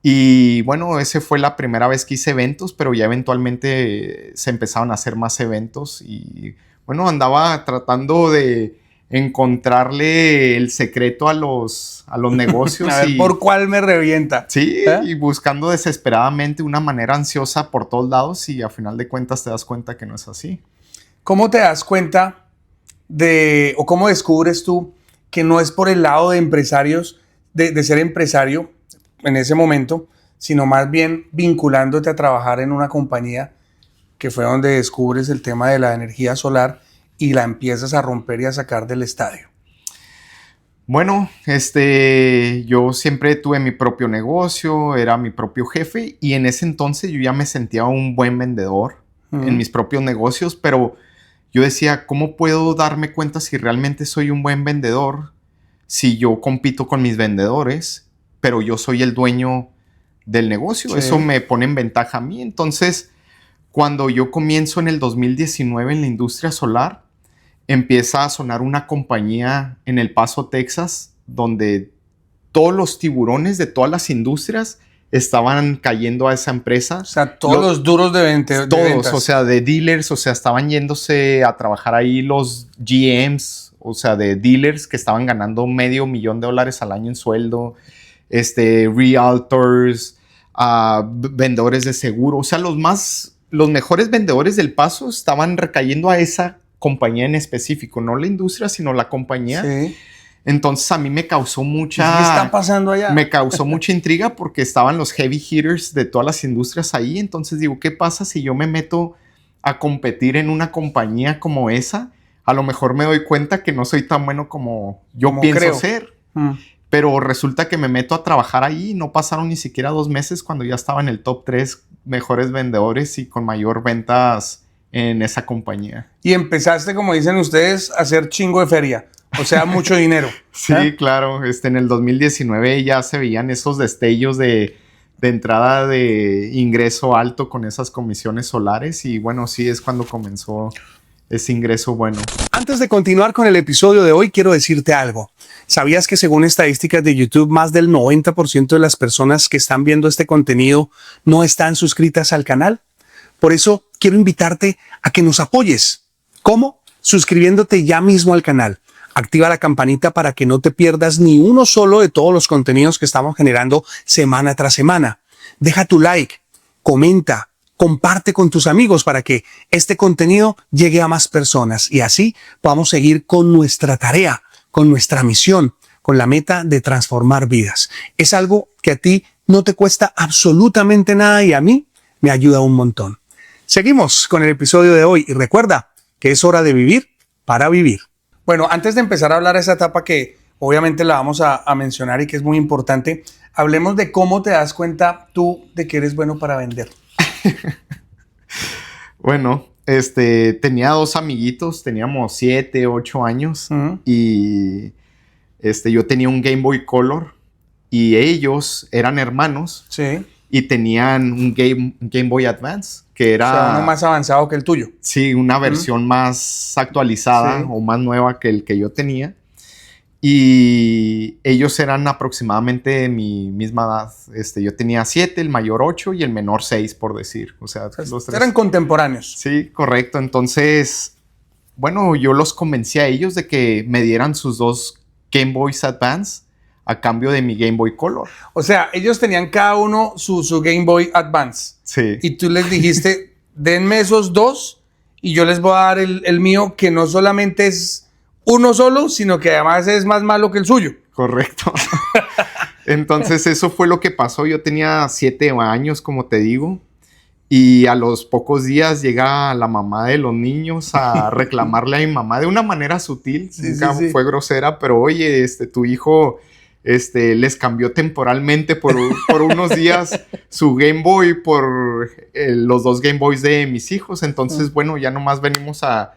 Y bueno, esa fue la primera vez que hice eventos, pero ya eventualmente se empezaron a hacer más eventos. Y bueno, andaba tratando de encontrarle el secreto a los negocios. A ver, ¿por cuál me revienta? Sí, y buscando desesperadamente una manera ansiosa por todos lados y a final de cuentas te das cuenta que no es así. ¿Cómo te das cuenta o cómo descubres tú que no es por el lado de empresarios, de ser empresario en ese momento, sino más bien vinculándote a trabajar en una compañía que fue donde descubres el tema de la energía solar y la empiezas a romper y a sacar del estadio? Bueno, yo siempre tuve mi propio negocio, era mi propio jefe y en ese entonces yo ya me sentía un buen vendedor en mis propios negocios, pero yo decía, ¿cómo puedo darme cuenta si realmente soy un buen vendedor si yo compito con mis vendedores, pero yo soy el dueño del negocio? Sí. Eso me pone en ventaja a mí. Entonces, cuando yo comienzo en el 2019 en la industria solar, empieza a sonar una compañía en El Paso, Texas, donde todos los tiburones de todas las industrias estaban cayendo a esa empresa. O sea, todos los duros de ventas. Todos, o sea, de dealers, o sea, estaban yéndose a trabajar ahí los GMs, o sea, de dealers que estaban ganando $500,000 al año en sueldo, realtors, vendedores de seguro, o sea, los mejores vendedores del Paso estaban recayendo a esa compañía en específico, no la industria, sino la compañía. Sí. Entonces a mí me causó mucha... ¿Qué está pasando allá? Me causó mucha intriga porque estaban los heavy hitters de todas las industrias ahí. Entonces digo, ¿qué pasa si yo me meto a competir en una compañía como esa? a lo mejor me doy cuenta que no soy tan bueno como yo Como pienso creo. ser. Pero resulta que me meto a trabajar ahí y no pasaron ni siquiera 2 meses cuando ya estaba en el top 3 mejores vendedores y con mayor ventas en esa compañía. Y empezaste, como dicen ustedes, a hacer chingo de feria. O sea, mucho dinero. Sí, claro. En el 2019 ya se veían esos destellos de entrada de ingreso alto con esas comisiones solares. Y bueno, sí es cuando comenzó ese ingreso bueno. Antes de continuar con el episodio de hoy, quiero decirte algo. ¿Sabías que según estadísticas de YouTube, más del 90% de las personas que están viendo este contenido no están suscritas al canal? Por eso quiero invitarte a que nos apoyes. ¿Cómo? Suscribiéndote ya mismo al canal. Activa la campanita para que no te pierdas ni uno solo de todos los contenidos que estamos generando semana tras semana. Deja tu like, comenta, comparte con tus amigos para que este contenido llegue a más personas y así podamos seguir con nuestra tarea, con nuestra misión, con la meta de transformar vidas. Es algo que a ti no te cuesta absolutamente nada y a mí me ayuda un montón. Seguimos con el episodio de hoy y recuerda que es hora de vivir para vivir. Bueno, antes de empezar a hablar de esa etapa que obviamente la vamos a mencionar y que es muy importante, hablemos de cómo te das cuenta tú de que eres bueno para vender. Bueno, tenía 2 amiguitos, teníamos 7, 8 años y yo tenía un Game Boy Color y ellos eran hermanos y tenían un Game Boy Advance que era... O sea, uno más avanzado que el tuyo. Sí, una versión más actualizada o más nueva que el que yo tenía. Y ellos eran aproximadamente de mi misma edad. Yo tenía 7, el mayor 8 y el menor 6, por decir. O sea, los 3. Eran contemporáneos. Sí, correcto. Entonces, bueno, yo los convencí a ellos de que me dieran sus 2 Game Boys Advance a cambio de mi Game Boy Color. O sea, ellos tenían cada uno su Game Boy Advance. Sí. Y tú les dijiste, denme esos 2 y yo les voy a dar el mío, que no solamente es uno solo, sino que además es más malo que el suyo. Correcto. Entonces eso fue lo que pasó. Yo tenía 7 años, como te digo, y a los pocos días llega la mamá de los niños a reclamarle a mi mamá de una manera sutil. Nunca fue grosera, pero oye, tu hijo les cambió temporalmente por unos días su Game Boy por los 2 Game Boys de mis hijos. Entonces, bueno, ya nomás venimos a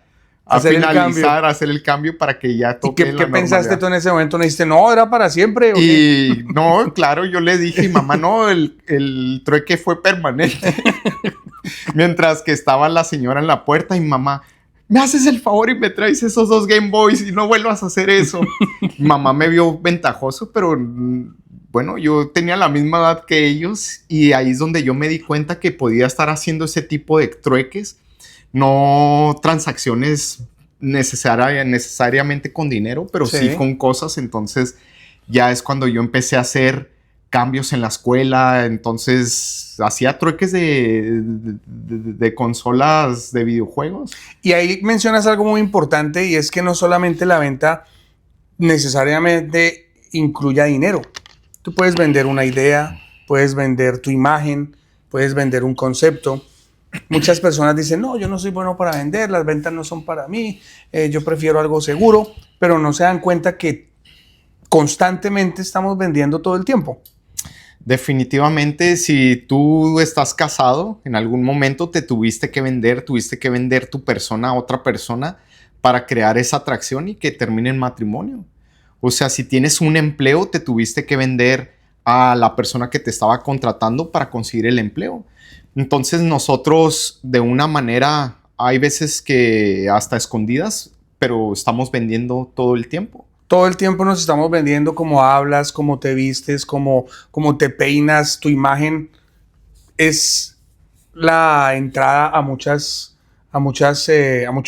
finalizar, a hacer el cambio para que ya toque. ¿Y qué pensaste tú en ese momento? ¿No dijiste, no, era para siempre? Y no, claro, yo le dije, mamá, no, el trueque fue permanente. Mientras que estaba la señora en la puerta y mamá, me haces el favor y me traes esos 2 Game Boys y no vuelvas a hacer eso. Mamá me vio ventajoso, pero bueno, yo tenía la misma edad que ellos y ahí es donde yo me di cuenta que podía estar haciendo ese tipo de trueques. No transacciones necesariamente con dinero, pero sí con cosas. Entonces ya es cuando yo empecé a hacer cambios en la escuela. Entonces hacía trueques de consolas de videojuegos. Y ahí mencionas algo muy importante y es que no solamente la venta necesariamente incluya dinero. Tú puedes vender una idea, puedes vender tu imagen, puedes vender un concepto. Muchas personas dicen, no, yo no soy bueno para vender, las ventas no son para mí, yo prefiero algo seguro, pero no se dan cuenta que constantemente estamos vendiendo todo el tiempo. Definitivamente, si tú estás casado, en algún momento te tuviste que vender tu persona a otra persona para crear esa atracción y que termine en matrimonio. O sea, si tienes un empleo, te tuviste que vender a la persona que te estaba contratando para conseguir el empleo. Entonces nosotros de una manera, hay veces que hasta escondidas, pero estamos vendiendo todo el tiempo. Todo el tiempo nos estamos vendiendo cómo hablas, cómo te vistes, cómo te peinas. Tu imagen es la entrada a muchos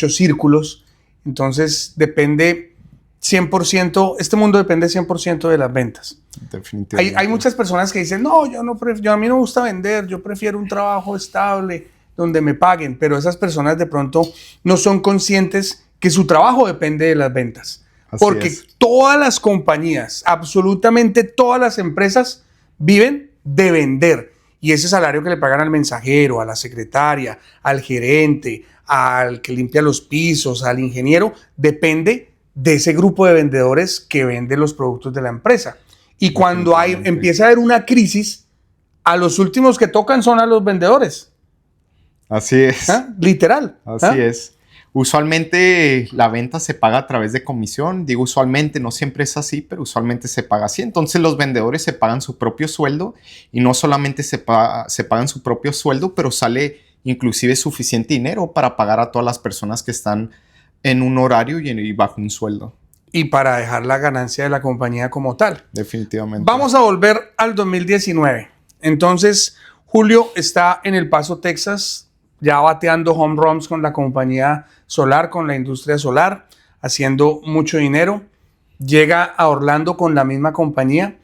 círculos. Entonces depende 100%, este mundo depende 100% de las ventas. Definitivamente. Hay muchas personas que dicen, no, a mí no me gusta vender, yo prefiero un trabajo estable donde me paguen, pero esas personas de pronto no son conscientes que su trabajo depende de las ventas. Porque todas las compañías, absolutamente todas las empresas viven de vender. Y ese salario que le pagan al mensajero, a la secretaria, al gerente, al que limpia los pisos, al ingeniero, depende de ese grupo de vendedores que vende los productos de la empresa. Y cuando empieza a haber una crisis, a los últimos que tocan son a los vendedores. Así es. Literal. Así es. Usualmente la venta se paga a través de comisión. Digo usualmente, no siempre es así, pero usualmente se paga así. Entonces los vendedores se pagan su propio sueldo y no solamente se pagan su propio sueldo, pero sale inclusive suficiente dinero para pagar a todas las personas que están en un horario y bajo un sueldo. Y para dejar la ganancia de la compañía como tal. Definitivamente. Vamos a volver al 2019. Entonces, Julio está en El Paso, Texas, ya bateando home runs con la compañía solar, con la industria solar, haciendo mucho dinero. Llega a Orlando con la misma compañía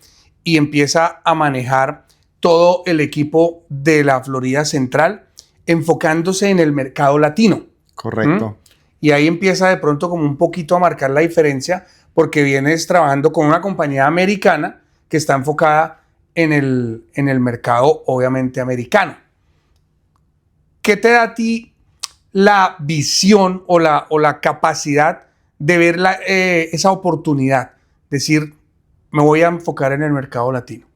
y empieza a manejar todo el equipo de la Florida Central, enfocándose en el mercado latino. Correcto. Y ahí empieza de pronto como un poquito a marcar la diferencia, porque vienes trabajando con una compañía americana que está enfocada en el mercado, obviamente, americano. ¿Qué te da a ti la visión o la capacidad de ver esa oportunidad? Decir, me voy a enfocar en el mercado latino.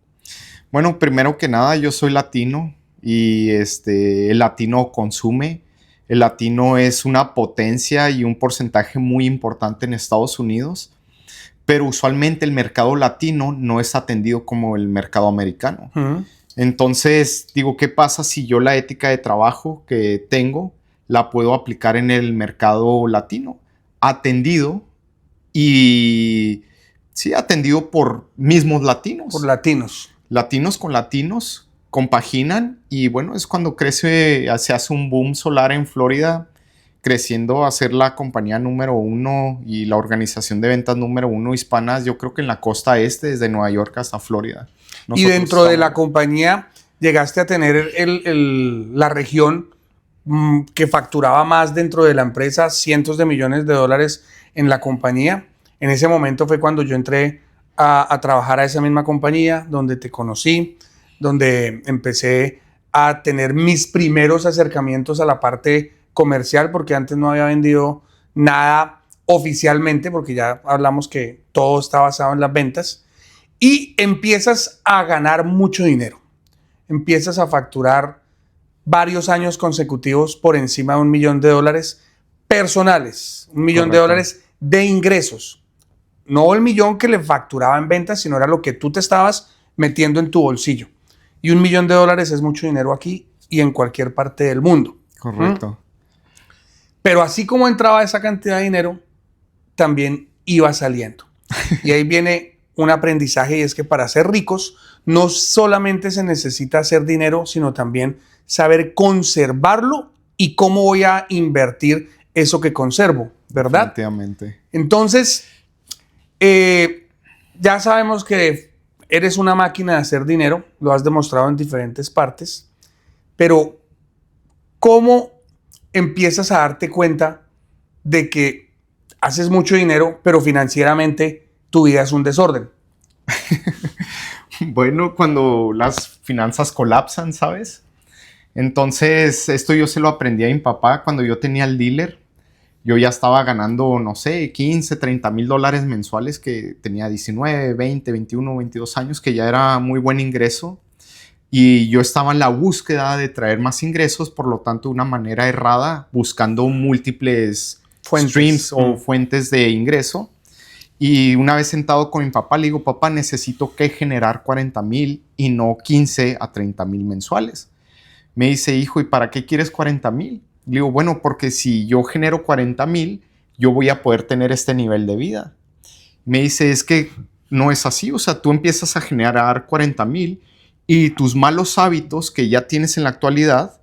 Bueno, primero que nada, yo soy latino y el latino consume. El latino es una potencia y un porcentaje muy importante en Estados Unidos, pero usualmente el mercado latino no es atendido como el mercado americano. Entonces, digo, ¿qué pasa si yo la ética de trabajo que tengo la puedo aplicar en el mercado latino? Atendido y sí, atendido por mismos latinos. Por latinos. Latinos con latinos compaginan y bueno, es cuando se hace un boom solar en Florida, creciendo a ser la compañía número 1 y la organización de ventas número 1 hispanas, yo creo que en la costa este, desde Nueva York hasta Florida. Y dentro de la compañía llegaste a tener la región que facturaba más dentro de la empresa, cientos de millones de dólares en la compañía. En ese momento fue cuando yo entré a trabajar a esa misma compañía, donde te conocí, donde empecé a tener mis primeros acercamientos a la parte comercial, porque antes no había vendido nada oficialmente, porque ya hablamos que todo está basado en las ventas, y empiezas a ganar mucho dinero. Empiezas a facturar varios años consecutivos por encima de $1 millón personales, $1 millón de ingresos. No el millón que le facturaba en ventas, sino era lo que tú te estabas metiendo en tu bolsillo. Y $1 millón es mucho dinero aquí y en cualquier parte del mundo. Correcto. Pero así como entraba esa cantidad de dinero, también iba saliendo. Y ahí viene un aprendizaje, y es que para ser ricos no solamente se necesita hacer dinero, sino también saber conservarlo y cómo voy a invertir eso que conservo, ¿verdad? Efectivamente. Entonces, ya sabemos que eres una máquina de hacer dinero, lo has demostrado en diferentes partes, pero ¿cómo empiezas a darte cuenta de que haces mucho dinero, pero financieramente tu vida es un desorden? Bueno, cuando las finanzas colapsan, ¿sabes? Entonces, esto yo se lo aprendí a mi papá cuando yo tenía el dealer. Yo ya estaba ganando, no sé, 15, 30 mil dólares mensuales, que tenía 19, 20, 21, 22 años, que ya era muy buen ingreso. Y yo estaba en la búsqueda de traer más ingresos, por lo tanto, de una manera errada, buscando múltiples streams o fuentes de ingreso. Y una vez sentado con mi papá, le digo, papá, necesito que generar 40 mil y no 15 a 30 mil mensuales. Me dice, hijo, ¿y para qué quieres 40 mil? Le digo, bueno, porque si yo genero 40 mil, yo voy a poder tener este nivel de vida. Me dice, es que no es así. O sea, tú empiezas a generar 40 mil y tus malos hábitos que ya tienes en la actualidad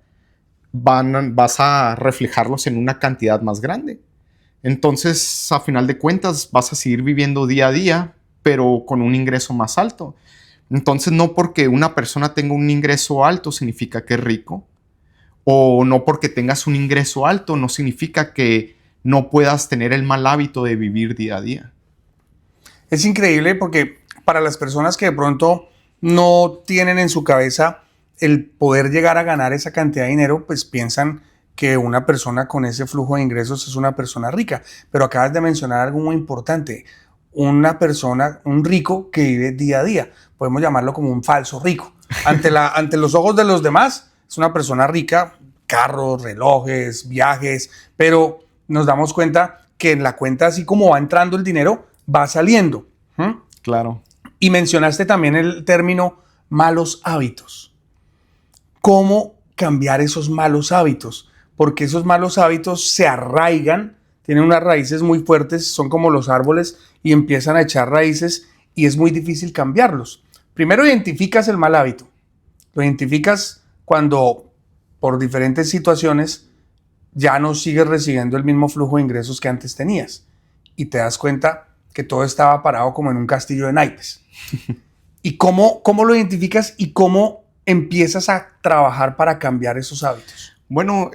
vas a reflejarlos en una cantidad más grande. Entonces, a final de cuentas, vas a seguir viviendo día a día, pero con un ingreso más alto. Entonces, no porque una persona tenga un ingreso alto significa que es rico. O no porque tengas un ingreso alto no significa que no puedas tener el mal hábito de vivir día a día. Es increíble porque para las personas que de pronto no tienen en su cabeza el poder llegar a ganar esa cantidad de dinero, pues piensan que una persona con ese flujo de ingresos es una persona rica. Pero acabas de mencionar algo muy importante. Una persona, un rico que vive día a día. Podemos llamarlo como un falso rico. Ante los ojos de los demás, es una persona rica, carros, relojes, viajes, pero nos damos cuenta que en la cuenta, así como va entrando el dinero, va saliendo. Claro. Y mencionaste también el término malos hábitos. ¿Cómo cambiar esos malos hábitos? Porque esos malos hábitos se arraigan, tienen unas raíces muy fuertes, son como los árboles y empiezan a echar raíces y es muy difícil cambiarlos. Primero identificas el mal hábito. Lo identificas cuando por diferentes situaciones ya no sigues recibiendo el mismo flujo de ingresos que antes tenías y te das cuenta que todo estaba parado como en un castillo de naipes. ¿Y cómo lo identificas y cómo empiezas a trabajar para cambiar esos hábitos? Bueno,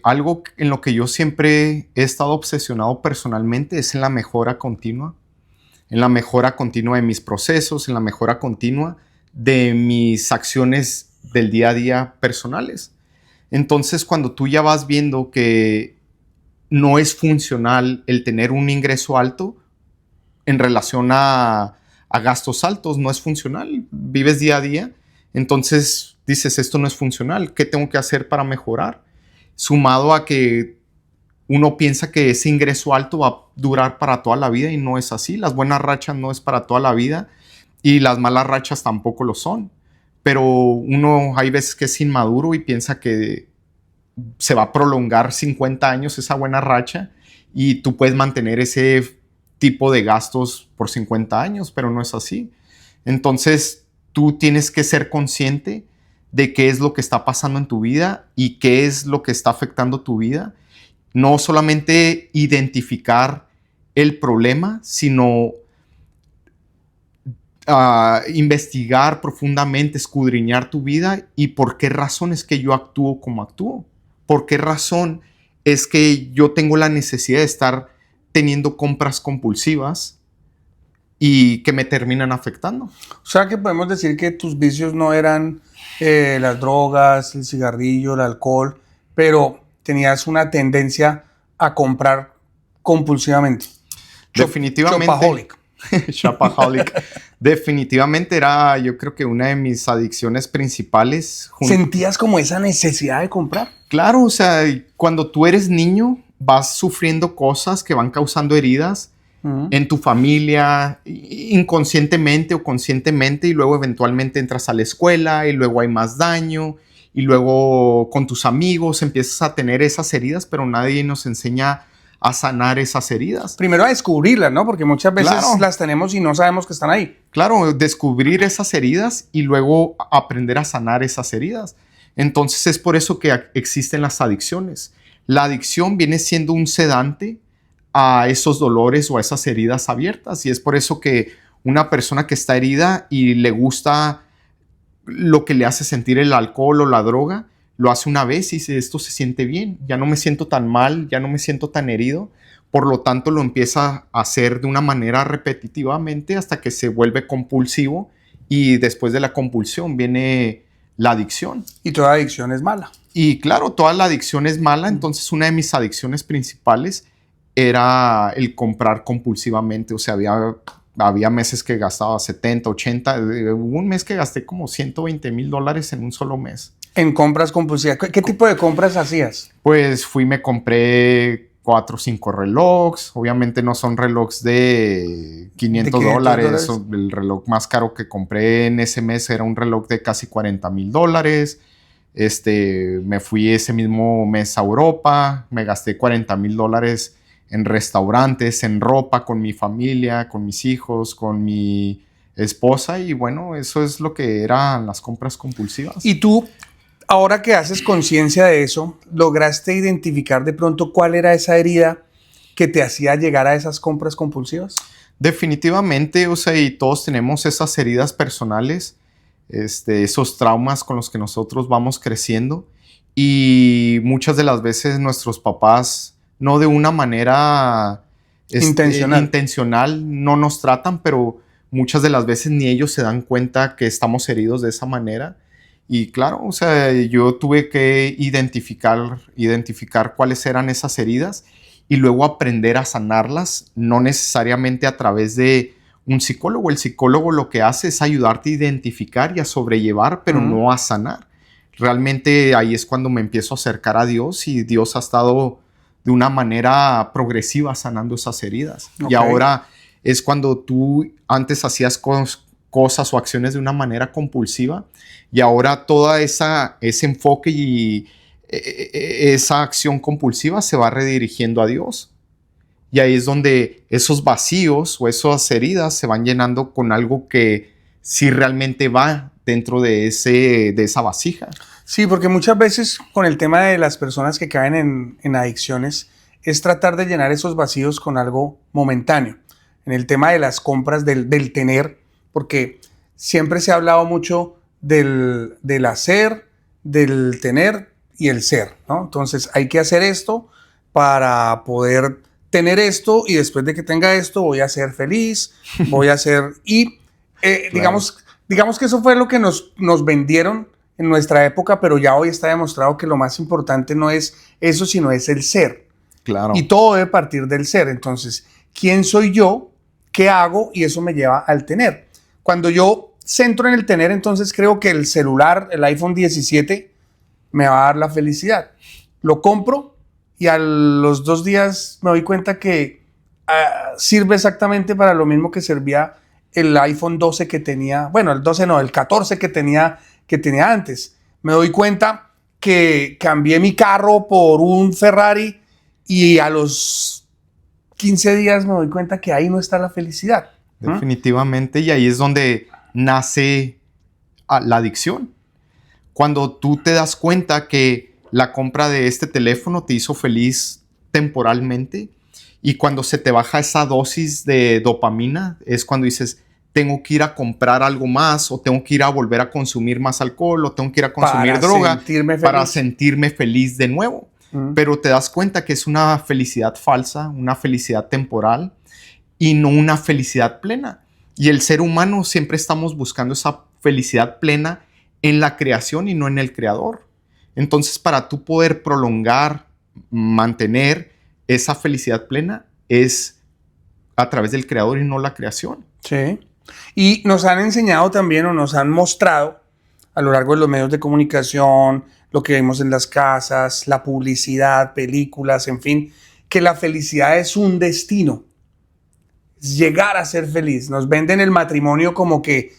algo en lo que yo siempre he estado obsesionado personalmente es en la mejora continua. En la mejora continua de mis procesos, en la mejora continua de mis acciones del día a día personales. Entonces, cuando tú ya vas viendo que no es funcional el tener un ingreso alto en relación a gastos altos, no es funcional, vives día a día, entonces dices, esto no es funcional, ¿qué tengo que hacer para mejorar? Sumado a que uno piensa que ese ingreso alto va a durar para toda la vida y no es así, las buenas rachas no es para toda la vida y las malas rachas tampoco lo son, pero uno hay veces que es inmaduro y piensa que se va a prolongar 50 años esa buena racha y tú puedes mantener ese tipo de gastos por 50 años, pero no es así. Entonces, tú tienes que ser consciente de qué es lo que está pasando en tu vida y qué es lo que está afectando tu vida. No solamente identificar el problema, sino investigar profundamente, escudriñar tu vida y por qué razón es que yo actúo como actúo. ¿Por qué razón es que yo tengo la necesidad de estar teniendo compras compulsivas y que me terminan afectando? O sea que podemos decir que tus vicios no eran las drogas, el cigarrillo, el alcohol, pero tenías una tendencia a comprar compulsivamente. Definitivamente. Shopaholic. Shopaholic. Definitivamente era, yo creo que una de mis adicciones principales. ¿Sentías como esa necesidad de comprar? Claro, o sea, cuando tú eres niño vas sufriendo cosas que van causando heridas en tu familia, inconscientemente o conscientemente, y luego eventualmente entras a la escuela y luego hay más daño y luego con tus amigos empiezas a tener esas heridas, pero nadie nos enseña a sanar esas heridas. Primero a descubrirlas, ¿no? Porque muchas veces las tenemos y no sabemos que están ahí. Claro, descubrir esas heridas y luego aprender a sanar esas heridas. Entonces es por eso que existen las adicciones. La adicción viene siendo un sedante a esos dolores o a esas heridas abiertas y es por eso que una persona que está herida y le gusta lo que le hace sentir el alcohol o la droga, lo hace una vez y dice, esto se siente bien, ya no me siento tan mal, ya no me siento tan herido. Por lo tanto, lo empieza a hacer de una manera repetitivamente hasta que se vuelve compulsivo y después de la compulsión viene la adicción. Y toda adicción es mala. Y claro, toda la adicción es mala. Entonces, una de mis adicciones principales era el comprar compulsivamente. O sea, había meses que gastaba 70, 80. Hubo un mes que gasté como $120,000 en un solo mes. En compras compulsivas. ¿Qué tipo de compras hacías? Pues me compré 4 o 5 relojes. Obviamente no son relojes de $500. El reloj más caro que compré en ese mes era un reloj de casi $40,000. Me fui ese mismo mes a Europa. Me gasté $40,000 en restaurantes, en ropa, con mi familia, con mis hijos, con mi esposa. Y bueno, eso es lo que eran las compras compulsivas. ¿Y tú, ahora que haces conciencia de eso, lograste identificar de pronto cuál era esa herida que te hacía llegar a esas compras compulsivas? Definitivamente, o sea, y todos tenemos esas heridas personales, esos traumas con los que nosotros vamos creciendo y muchas de las veces nuestros papás, no de una manera intencional, no nos tratan, pero muchas de las veces ni ellos se dan cuenta que estamos heridos de esa manera. Y claro, o sea, yo tuve que identificar cuáles eran esas heridas y luego aprender a sanarlas, no necesariamente a través de un psicólogo. El psicólogo lo que hace es ayudarte a identificar y a sobrellevar, pero no a sanar. Realmente ahí es cuando me empiezo a acercar a Dios y Dios ha estado de una manera progresiva sanando esas heridas. Okay. Y ahora es cuando tú antes hacías cosas o acciones de una manera compulsiva y ahora toda ese enfoque y esa acción compulsiva se va redirigiendo a Dios. Y ahí es donde esos vacíos o esas heridas se van llenando con algo que sí realmente va dentro de esa vasija. Sí, porque muchas veces con el tema de las personas que caen en adicciones es tratar de llenar esos vacíos con algo momentáneo. En el tema de las compras, del tener, porque siempre se ha hablado mucho del hacer, del tener y el ser, ¿no? Entonces hay que hacer esto para poder tener esto y después de que tenga esto voy a ser feliz, voy a ser... Y claro. digamos que eso fue lo que nos vendieron en nuestra época, pero ya hoy está demostrado que lo más importante no es eso, sino es el ser. Claro. Y todo debe partir del ser. Entonces, ¿quién soy yo? ¿Qué hago? Y eso me lleva al tener. Cuando yo centro en el tener, entonces creo que el celular, el iPhone 17, me va a dar la felicidad. Lo compro y a los 2 días me doy cuenta que sirve exactamente para lo mismo que servía el iPhone 12 que tenía, bueno, el 12 no, el 14 que tenía antes. Me doy cuenta que cambié mi carro por un Ferrari y a los 15 días me doy cuenta que ahí no está la felicidad. Definitivamente, y ahí es donde nace la adicción. Cuando tú te das cuenta que la compra de este teléfono te hizo feliz temporalmente y cuando se te baja esa dosis de dopamina es cuando dices, tengo que ir a comprar algo más o tengo que ir a volver a consumir más alcohol o tengo que ir a consumir droga para sentirme feliz de nuevo. Pero te das cuenta que es una felicidad falsa, una felicidad temporal y no una felicidad plena. Y el ser humano siempre estamos buscando esa felicidad plena en la creación y no en el creador. Entonces, para tú poder prolongar, mantener esa felicidad plena es a través del creador y no la creación. Sí. Y nos han enseñado también o nos han mostrado a lo largo de los medios de comunicación, lo que vemos en las casas, la publicidad, películas, en fin, que la felicidad es un destino. Llegar a ser feliz. Nos venden el matrimonio como que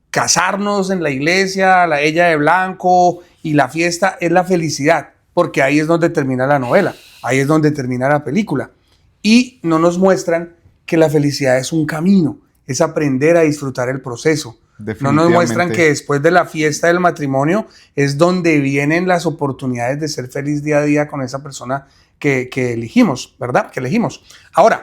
casarnos en la iglesia, ella de blanco y la fiesta es la felicidad, porque ahí es donde termina la novela, ahí es donde termina la película. Y no nos muestran que la felicidad es un camino, es aprender a disfrutar el proceso. No nos muestran que después de la fiesta del matrimonio es donde vienen las oportunidades de ser feliz día a día con esa persona que elegimos, ¿verdad? Que elegimos. Ahora,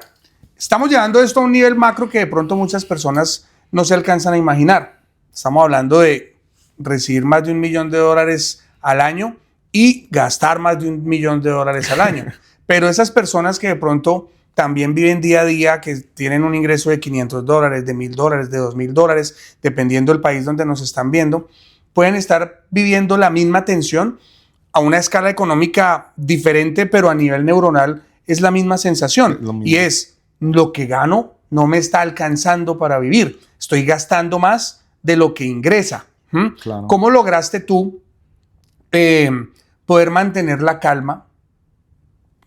estamos llevando esto a un nivel macro que de pronto muchas personas no se alcanzan a imaginar. Estamos hablando de recibir más de $1 millón al año y gastar más de $1 millón al año. Pero esas personas que de pronto también viven día a día, que tienen un ingreso de $500, de $1,000, de $2,000, dependiendo del país donde nos están viendo, pueden estar viviendo la misma tensión a una escala económica diferente, pero a nivel neuronal es la misma sensación. Y es, lo que gano no me está alcanzando para vivir. Estoy gastando más de lo que ingresa. Claro. ¿Cómo lograste tú poder mantener la calma?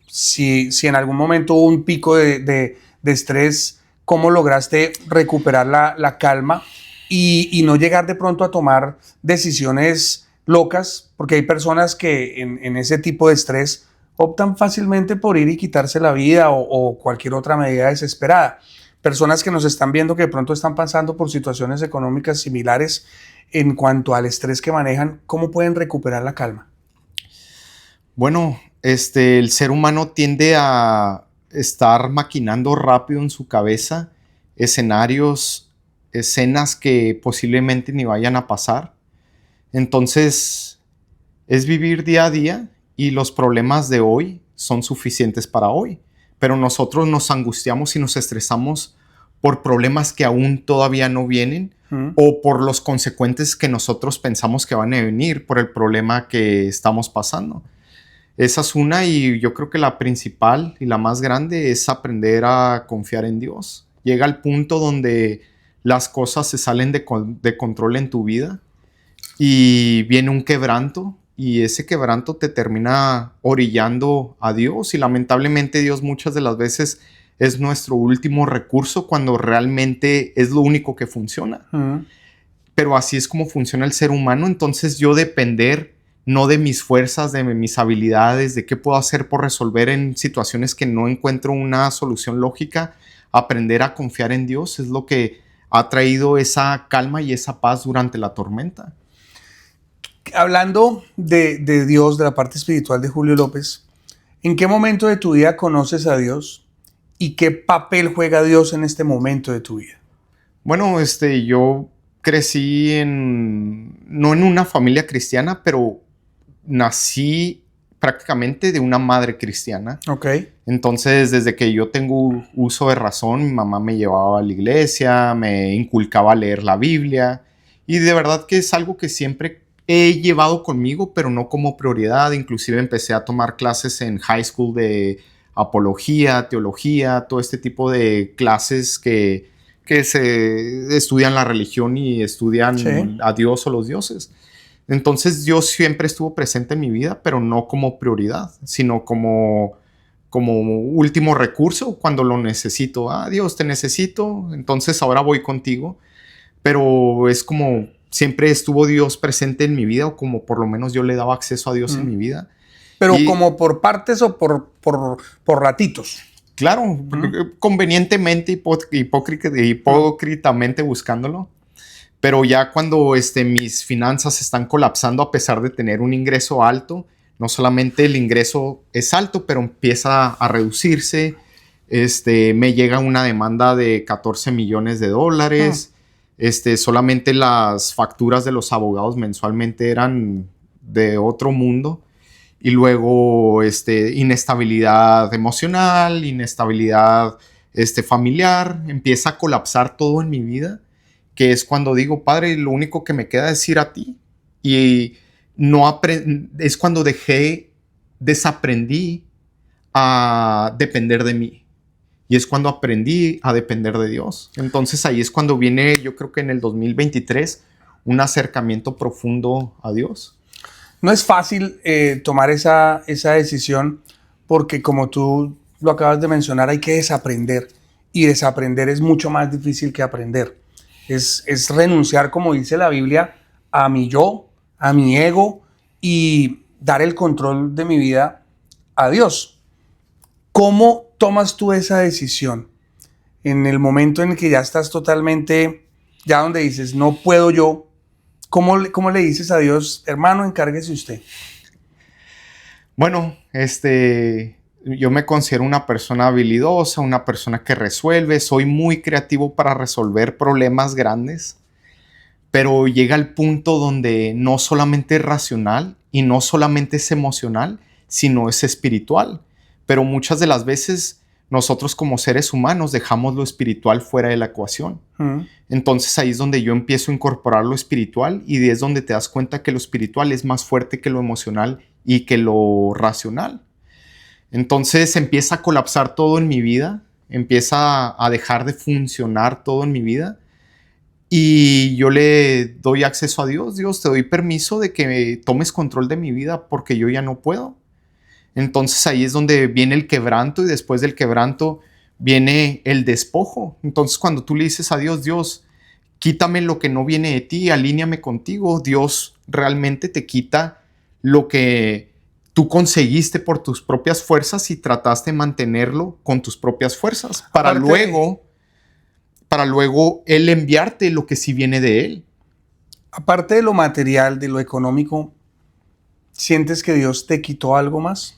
Si en algún momento hubo un pico de estrés, ¿cómo lograste recuperar la calma y no llegar de pronto a tomar decisiones locas? Porque hay personas que en ese tipo de estrés optan fácilmente por ir y quitarse la vida o cualquier otra medida desesperada. Personas que nos están viendo que de pronto están pasando por situaciones económicas similares en cuanto al estrés que manejan, ¿cómo pueden recuperar la calma? Bueno, el ser humano tiende a estar maquinando rápido en su cabeza escenarios, escenas que posiblemente ni vayan a pasar. Entonces, es vivir día a día y los problemas de hoy son suficientes para hoy. Pero nosotros nos angustiamos y nos estresamos por problemas que aún todavía no vienen o por los consecuentes que nosotros pensamos que van a venir por el problema que estamos pasando. Esa es una, y yo creo que la principal y la más grande es aprender a confiar en Dios. Llega al punto donde las cosas se salen de control en tu vida y viene un quebranto, y ese quebranto te termina orillando a Dios, y lamentablemente Dios muchas de las veces es nuestro último recurso cuando realmente es lo único que funciona. Pero así es como funciona el ser humano. Entonces yo depender no de mis fuerzas, de mis habilidades, de qué puedo hacer por resolver en situaciones que no encuentro una solución lógica, aprender a confiar en Dios es lo que ha traído esa calma y esa paz durante la tormenta. Hablando de Dios, de la parte espiritual de Julio López, ¿en qué momento de tu vida conoces a Dios y qué papel juega Dios en este momento de tu vida? Bueno, yo crecí no en una familia cristiana, pero nací prácticamente de una madre cristiana. Ok. Entonces, desde que yo tengo uso de razón, mi mamá me llevaba a la iglesia, me inculcaba a leer la Biblia, y de verdad que es algo que siempre he llevado conmigo, pero no como prioridad. Inclusive empecé a tomar clases en high school de apología, teología, todo este tipo de clases que se estudian la religión y estudian a Dios o los dioses. Entonces Dios siempre estuvo presente en mi vida, pero no como prioridad, sino como último recurso cuando lo necesito. Dios, te necesito, entonces ahora voy contigo. Pero es como siempre estuvo Dios presente en mi vida, o como por lo menos yo le daba acceso a Dios en mi vida. Pero como por partes o por ratitos. Claro, convenientemente, hipócritamente buscándolo. Pero ya cuando mis finanzas están colapsando a pesar de tener un ingreso alto, no solamente el ingreso es alto, pero empieza a reducirse. Me llega una demanda de $14 millones. Solamente las facturas de los abogados mensualmente eran de otro mundo. Y luego inestabilidad emocional, inestabilidad familiar. Empieza a colapsar todo en mi vida, que es cuando digo, Padre, lo único que me queda es ir a ti. Y es cuando desaprendí a depender de mí. Y es cuando aprendí a depender de Dios. Entonces ahí es cuando viene, yo creo que en el 2023, un acercamiento profundo a Dios. No es fácil tomar esa decisión, porque como tú lo acabas de mencionar, hay que desaprender. Y desaprender es mucho más difícil que aprender. Es renunciar, como dice la Biblia, a mi yo, a mi ego, y dar el control de mi vida a Dios. ¿Cómo tomas tú esa decisión en el momento en el que ya estás totalmente, ya donde dices, no puedo yo? ¿Cómo le dices a Dios, hermano, encárguese usted? Bueno, yo me considero una persona habilidosa, una persona que resuelve, soy muy creativo para resolver problemas grandes, pero llega el punto donde no solamente es racional y no solamente es emocional, sino es espiritual. Pero muchas de las veces nosotros como seres humanos dejamos lo espiritual fuera de la ecuación. Entonces ahí es donde yo empiezo a incorporar lo espiritual, y es donde te das cuenta que lo espiritual es más fuerte que lo emocional y que lo racional. Entonces empieza a colapsar todo en mi vida, empieza a dejar de funcionar todo en mi vida, y yo le doy acceso a Dios. Dios, te doy permiso de que tomes control de mi vida porque yo ya no puedo. Entonces ahí es donde viene el quebranto, y después del quebranto viene el despojo. Entonces cuando tú le dices a Dios, Dios, quítame lo que no viene de ti, alíñame contigo, Dios realmente te quita lo que tú conseguiste por tus propias fuerzas y trataste de mantenerlo con tus propias fuerzas para luego Él enviarte lo que sí viene de Él. Aparte de lo material, de lo económico, ¿sientes que Dios te quitó algo más?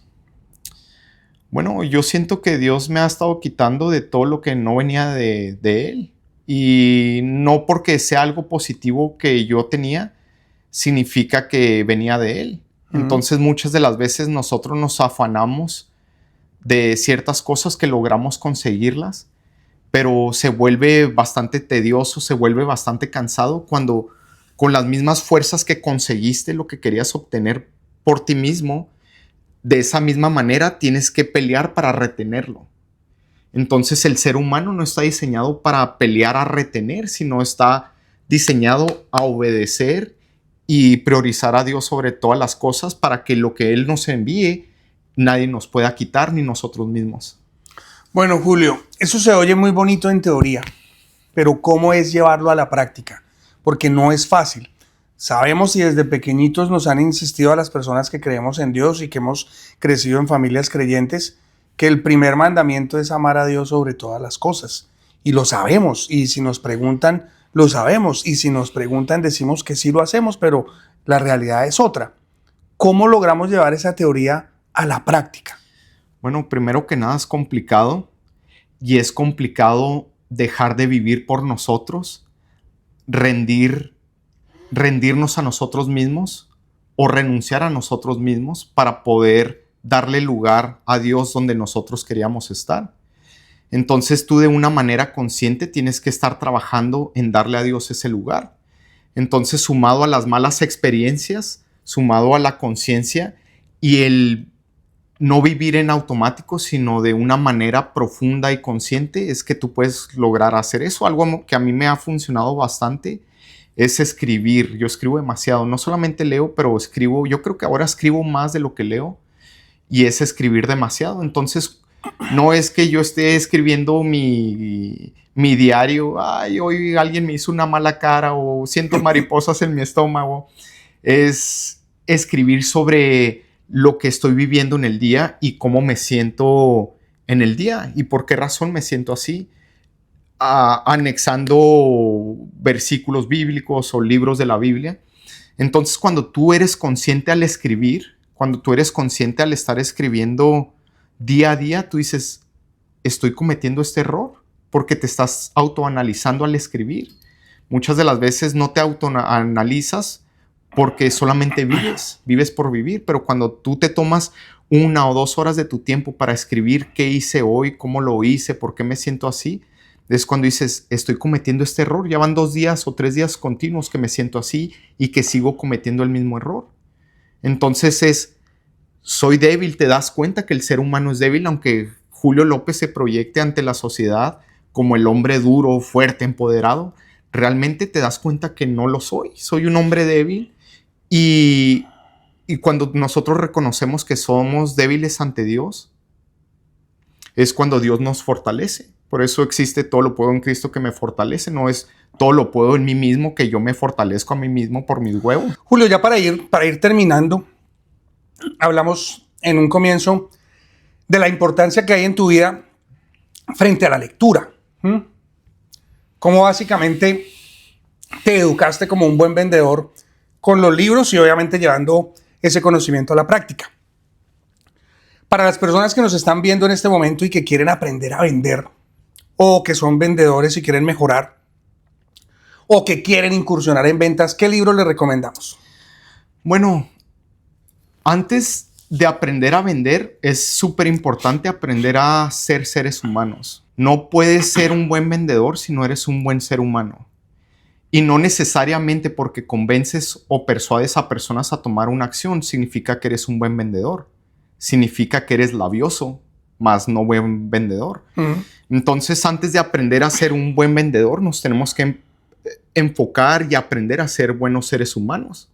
Bueno, yo siento que Dios me ha estado quitando de todo lo que no venía de Él. Y no porque sea algo positivo que yo tenía, significa que venía de Él. Entonces muchas de las veces nosotros nos afanamos de ciertas cosas que logramos conseguirlas, pero se vuelve bastante tedioso, se vuelve bastante cansado cuando con las mismas fuerzas que conseguiste lo que querías obtener por ti mismo, de esa misma manera tienes que pelear para retenerlo. Entonces el ser humano no está diseñado para pelear a retener, sino está diseñado a obedecer y priorizar a Dios sobre todas las cosas para que lo que Él nos envíe nadie nos pueda quitar ni nosotros mismos. Bueno, Julio, eso se oye muy bonito en teoría, pero ¿cómo es llevarlo a la práctica? Porque no es fácil. Sabemos y desde pequeñitos nos han insistido a las personas que creemos en Dios y que hemos crecido en familias creyentes que el primer mandamiento es amar a Dios sobre todas las cosas. Y lo sabemos, y si nos preguntan, lo sabemos, y si nos preguntan decimos que sí lo hacemos, pero la realidad es otra. ¿Cómo logramos llevar esa teoría a la práctica? Bueno, primero que nada es complicado, y es complicado dejar de vivir por nosotros, rendirnos a nosotros mismos o renunciar a nosotros mismos para poder darle lugar a Dios donde nosotros queríamos estar. Entonces tú de una manera consciente tienes que estar trabajando en darle a Dios ese lugar. Entonces, sumado a las malas experiencias, sumado a la conciencia y el no vivir en automático, sino de una manera profunda y consciente, es que tú puedes lograr hacer eso. Algo que a mí me ha funcionado bastante es escribir. Yo escribo demasiado. No solamente leo, pero escribo. Yo creo que ahora escribo más de lo que leo y es escribir demasiado. Entonces, no es que yo esté escribiendo mi diario. Ay, hoy alguien me hizo una mala cara o siento mariposas en mi estómago. Es escribir sobre lo que estoy viviendo en el día y cómo me siento en el día y por qué razón me siento así, anexando versículos bíblicos o libros de la Biblia. Entonces, cuando tú eres consciente al escribir, cuando tú eres consciente al estar escribiendo día a día, tú dices, estoy cometiendo este error porque te estás autoanalizando al escribir. Muchas de las veces no te autoanalizas porque solamente vives por vivir, pero cuando tú te tomas 1 o 2 horas de tu tiempo para escribir qué hice hoy, cómo lo hice, por qué me siento así, es cuando dices, estoy cometiendo este error. Ya van 2 días o 3 días continuos que me siento así y que sigo cometiendo el mismo error. Entonces soy débil, te das cuenta que el ser humano es débil, aunque Julio López se proyecte ante la sociedad como el hombre duro, fuerte, empoderado, realmente te das cuenta que no lo soy. Soy un hombre débil. Y cuando nosotros reconocemos que somos débiles ante Dios, es cuando Dios nos fortalece. Por eso existe todo lo puedo en Cristo que me fortalece. No es todo lo puedo en mí mismo, que yo me fortalezco a mí mismo por mis huevos. Julio, ya para ir terminando, hablamos en un comienzo de la importancia que hay en tu vida frente a la lectura. Cómo básicamente te educaste como un buen vendedor con los libros y obviamente llevando ese conocimiento a la práctica. Para las personas que nos están viendo en este momento y que quieren aprender a vender, o que son vendedores y quieren mejorar, o que quieren incursionar en ventas, ¿qué libro les recomendamos? Bueno, antes de aprender a vender, es súper importante aprender a ser seres humanos. No puedes ser un buen vendedor si no eres un buen ser humano. Y no necesariamente porque convences o persuades a personas a tomar una acción significa que eres un buen vendedor. Significa que eres labioso, más no buen vendedor. Entonces, antes de aprender a ser un buen vendedor, nos tenemos que enfocar y aprender a ser buenos seres humanos.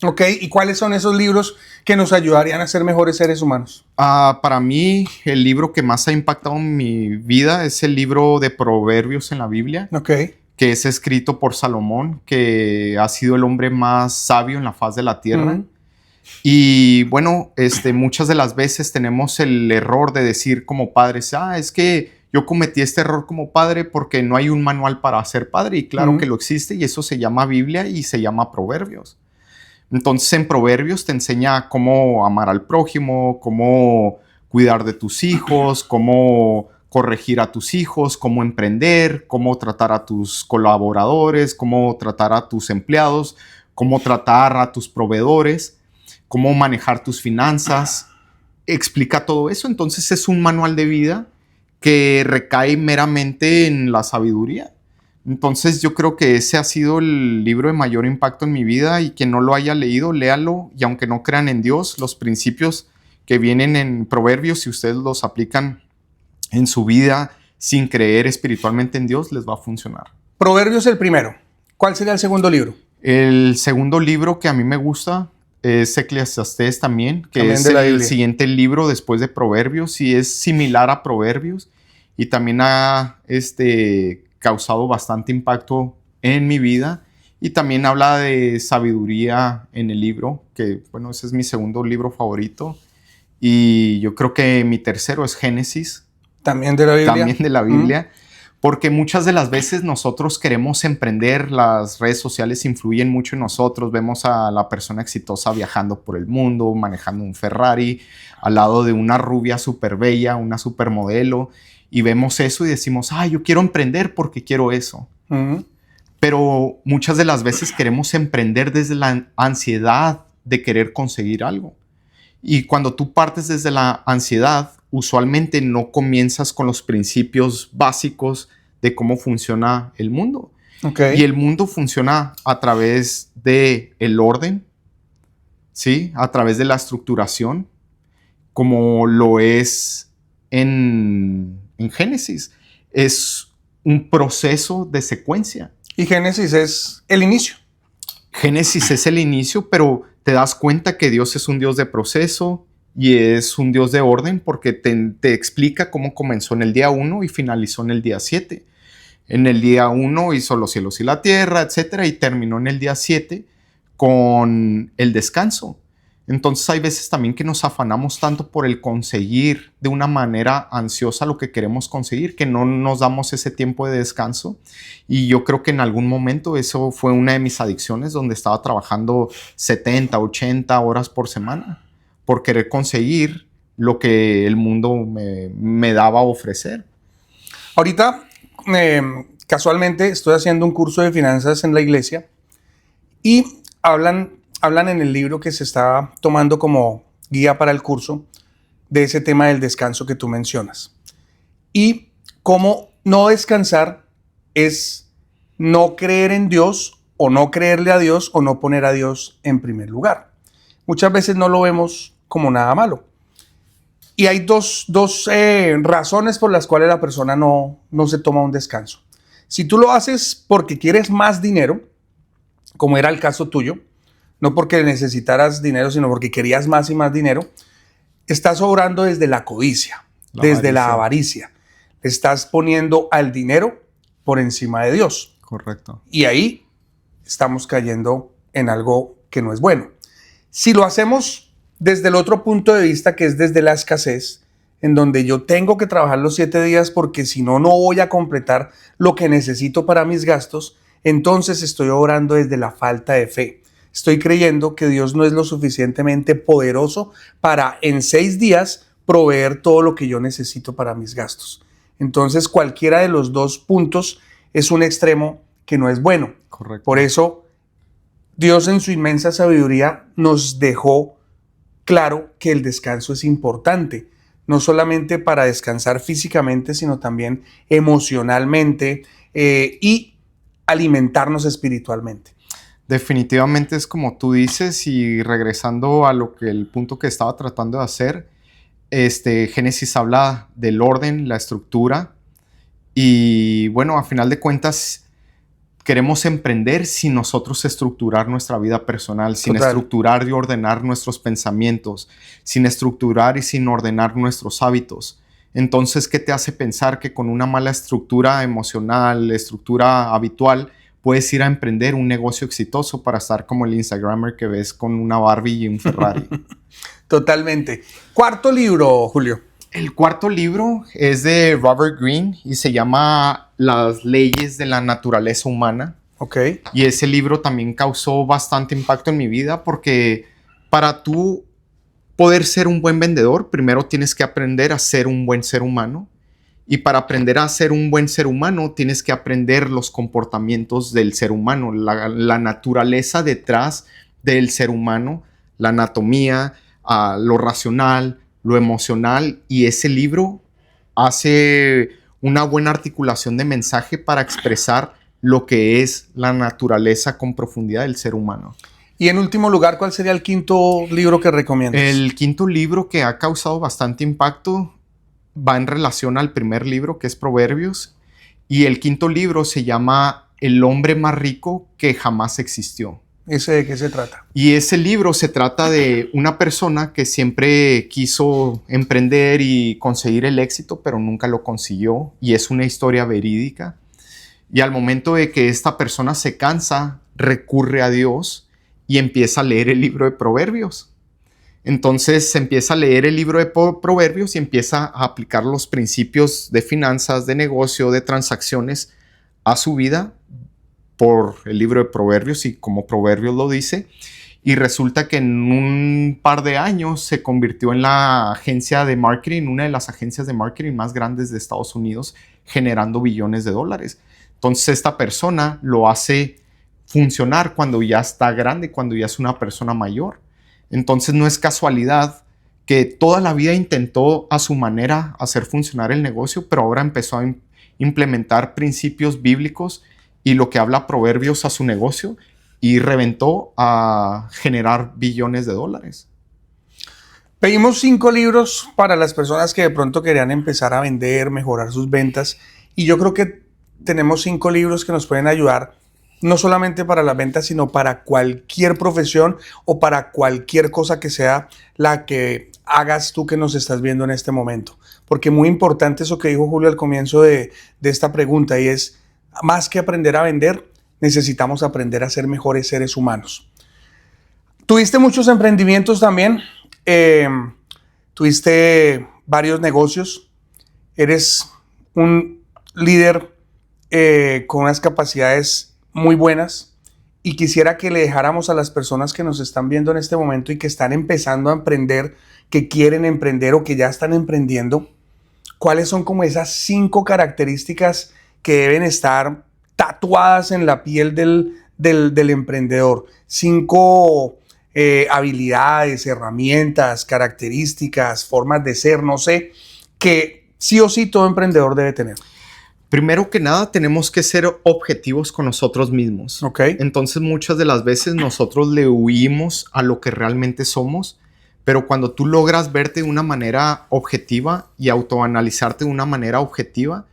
Ok, ¿y cuáles son esos libros que nos ayudarían a ser mejores seres humanos? Para mí, el libro que más ha impactado en mi vida es el libro de Proverbios en la Biblia. Ok. Que es escrito por Salomón, que ha sido el hombre más sabio en la faz de la tierra. Y bueno, muchas de las veces tenemos el error de decir como padres, es que yo cometí este error como padre porque no hay un manual para ser padre. Y claro que lo existe y eso se llama Biblia y se llama Proverbios. Entonces en Proverbios te enseña cómo amar al prójimo, cómo cuidar de tus hijos, cómo corregir a tus hijos, cómo emprender, cómo tratar a tus colaboradores, cómo tratar a tus empleados, cómo tratar a tus proveedores, cómo manejar tus finanzas. Explica todo eso. Entonces es un manual de vida que recae meramente en la sabiduría. Entonces yo creo que ese ha sido el libro de mayor impacto en mi vida, y quien no lo haya leído, léalo, y aunque no crean en Dios, los principios que vienen en Proverbios, si ustedes los aplican en su vida sin creer espiritualmente en Dios, les va a funcionar. Proverbios el primero. ¿Cuál sería el segundo libro? El segundo libro que a mí me gusta es Eclesiastés también, que También es de la el Biblia. siguiente libro después de Proverbios, y es similar a Proverbios, y también ha causado bastante impacto en mi vida, y también habla de sabiduría en el libro, que bueno, ese es mi segundo libro favorito, y yo creo que mi tercero es Génesis, También de la Biblia. también de la Biblia, porque muchas de las veces nosotros queremos emprender, las redes sociales influyen mucho en nosotros, vemos a la persona exitosa viajando por el mundo, manejando un Ferrari, al lado de una rubia súper bella, una supermodelo, y vemos eso y decimos, yo quiero emprender porque quiero eso. Pero muchas de las veces queremos emprender desde la ansiedad de querer conseguir algo. Y cuando tú partes desde la ansiedad, usualmente no comienzas con los principios básicos de cómo funciona el mundo. Okay. Y el mundo funciona a través del orden, ¿sí? A través de la estructuración, como lo es en Génesis. Es un proceso de secuencia. Y Génesis es el inicio. Génesis es el inicio, pero te das cuenta que Dios es un Dios de proceso y es un Dios de orden, porque te explica cómo comenzó en el día 1 y finalizó en el día 7. En el día 1 hizo los cielos y la tierra, etcétera, y terminó en el día 7 con el descanso. Entonces hay veces también que nos afanamos tanto por el conseguir de una manera ansiosa lo que queremos conseguir, que no nos damos ese tiempo de descanso. Y yo creo que en algún momento eso fue una de mis adicciones, donde estaba trabajando 70, 80 horas por semana por querer conseguir lo que el mundo me daba a ofrecer. Ahorita, casualmente, estoy haciendo un curso de finanzas en la iglesia y hablan en el libro que se está tomando como guía para el curso de ese tema del descanso que tú mencionas. Y cómo no descansar es no creer en Dios, o no creerle a Dios, o no poner a Dios en primer lugar. Muchas veces no lo vemos como nada malo. Y hay dos razones por las cuales la persona no se toma un descanso. Si tú lo haces porque quieres más dinero, como era el caso tuyo, no porque necesitaras dinero, sino porque querías más y más dinero, estás obrando desde la codicia, desde la avaricia. Estás poniendo al dinero por encima de Dios. Correcto. Y ahí estamos cayendo en algo que no es bueno. Si lo hacemos desde el otro punto de vista, que es desde la escasez, en donde yo tengo que trabajar los 7 días porque si no, no voy a completar lo que necesito para mis gastos, entonces estoy obrando desde la falta de fe. Estoy creyendo que Dios no es lo suficientemente poderoso para en 6 días proveer todo lo que yo necesito para mis gastos. Entonces, cualquiera de los dos puntos es un extremo que no es bueno. Correcto. Por eso, Dios en su inmensa sabiduría nos dejó claro que el descanso es importante, no solamente para descansar físicamente, sino también emocionalmente y alimentarnos espiritualmente. Definitivamente es como tú dices, y regresando a el punto que estaba tratando de hacer, Génesis habla del orden, la estructura, y bueno, a final de cuentas queremos emprender sin nosotros estructurar nuestra vida personal, sin estructurar y ordenar nuestros pensamientos, sin estructurar y sin ordenar nuestros hábitos. Entonces, ¿qué te hace pensar que con una mala estructura emocional, estructura habitual, puedes ir a emprender un negocio exitoso para estar como el Instagrammer que ves con una Barbie y un Ferrari? Totalmente. Cuarto libro, Julio. El cuarto libro es de Robert Greene y se llama Las leyes de la naturaleza humana. Ok. Y ese libro también causó bastante impacto en mi vida, porque para tú poder ser un buen vendedor, primero tienes que aprender a ser un buen ser humano. Y para aprender a ser un buen ser humano, tienes que aprender los comportamientos del ser humano, la naturaleza detrás del ser humano, la anatomía, lo racional, lo emocional. Y ese libro hace una buena articulación de mensaje para expresar lo que es la naturaleza con profundidad del ser humano. Y en último lugar, ¿cuál sería el quinto libro que recomiendas? El quinto libro que ha causado bastante impacto va en relación al primer libro, que es Proverbios, y el quinto libro se llama El hombre más rico que jamás existió. ¿Ese de qué se trata? Y ese libro se trata de una persona que siempre quiso emprender y conseguir el éxito, pero nunca lo consiguió, y es una historia verídica. Y al momento de que esta persona se cansa, recurre a Dios y empieza a leer el libro de Proverbios. Entonces se empieza a leer el libro de Proverbios y empieza a aplicar los principios de finanzas, de negocio, de transacciones a su vida por el libro de Proverbios y como Proverbios lo dice. Y resulta que en un par de años se convirtió en la agencia de marketing, una de las agencias de marketing más grandes de Estados Unidos, generando billones de dólares. Entonces esta persona lo hace funcionar cuando ya está grande, cuando ya es una persona mayor. Entonces no es casualidad que toda la vida intentó a su manera hacer funcionar el negocio, pero ahora empezó a implementar principios bíblicos y lo que habla Proverbios a su negocio y reventó a generar billones de dólares. Pedimos 5 libros para las personas que de pronto querían empezar a vender, mejorar sus ventas, y yo creo que tenemos 5 libros que nos pueden ayudar no solamente para las ventas, sino para cualquier profesión o para cualquier cosa que sea la que hagas tú que nos estás viendo en este momento. Porque muy importante eso que dijo Julio al comienzo de esta pregunta, y es, más que aprender a vender, necesitamos aprender a ser mejores seres humanos. Tuviste muchos emprendimientos también, tuviste varios negocios, eres un líder con unas capacidades muy buenas, y quisiera que le dejáramos a las personas que nos están viendo en este momento y que están empezando a emprender, que quieren emprender o que ya están emprendiendo, cuáles son como esas 5 características que deben estar tatuadas en la piel del emprendedor. 5 habilidades, herramientas, características, formas de ser, no sé, que sí o sí todo emprendedor debe tener. Primero que nada, tenemos que ser objetivos con nosotros mismos. Okay. Entonces, muchas de las veces nosotros le huimos a lo que realmente somos, pero cuando tú logras verte de una manera objetiva y autoanalizarte de una manera objetiva,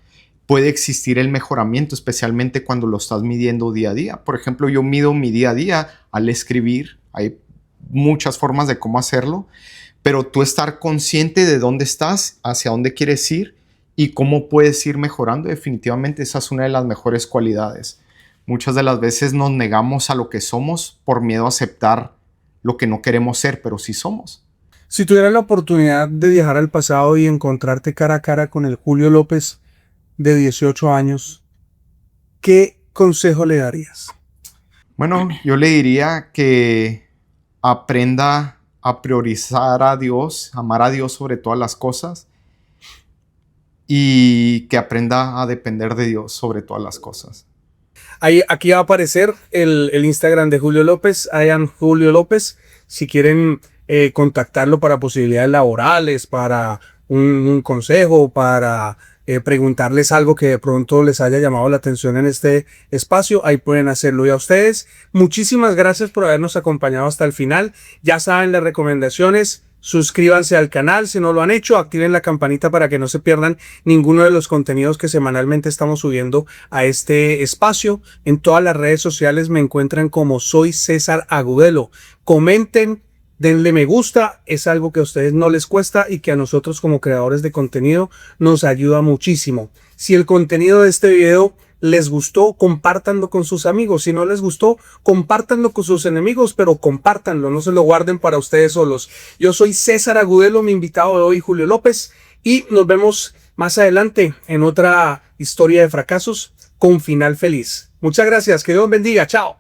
puede existir el mejoramiento, especialmente cuando lo estás midiendo día a día. Por ejemplo, yo mido mi día a día al escribir. Hay muchas formas de cómo hacerlo, pero tú estar consciente de dónde estás, hacia dónde quieres ir, y cómo puedes ir mejorando, definitivamente esa es una de las mejores cualidades. Muchas de las veces nos negamos a lo que somos por miedo a aceptar lo que no queremos ser, pero sí somos. Si tuvieras la oportunidad de viajar al pasado y encontrarte cara a cara con el Julio López de 18 años, ¿qué consejo le darías? Bueno, yo le diría que aprenda a priorizar a Dios, amar a Dios sobre todas las cosas, y que aprenda a depender de Dios sobre todas las cosas. Aquí va a aparecer el Instagram de Julio López, Julio López, si quieren contactarlo para posibilidades laborales, para un consejo, para preguntarles algo que de pronto les haya llamado la atención en este espacio, ahí pueden hacerlo. Y a ustedes, muchísimas gracias por habernos acompañado hasta el final. Ya saben las recomendaciones. Suscríbanse al canal si no lo han hecho, activen la campanita para que no se pierdan ninguno de los contenidos que semanalmente estamos subiendo a este espacio. En todas las redes sociales me encuentran como Soy César Agudelo. Comenten, denle me gusta, es algo que a ustedes no les cuesta y que a nosotros como creadores de contenido nos ayuda muchísimo. Si el contenido de este video les gustó, compártanlo con sus amigos. Si no les gustó, compártanlo con sus enemigos, pero compártanlo, no se lo guarden para ustedes solos. Yo soy César Agudelo, mi invitado de hoy, Julio López, y nos vemos más adelante en otra historia de fracasos con final feliz. Muchas gracias, que Dios bendiga, chao.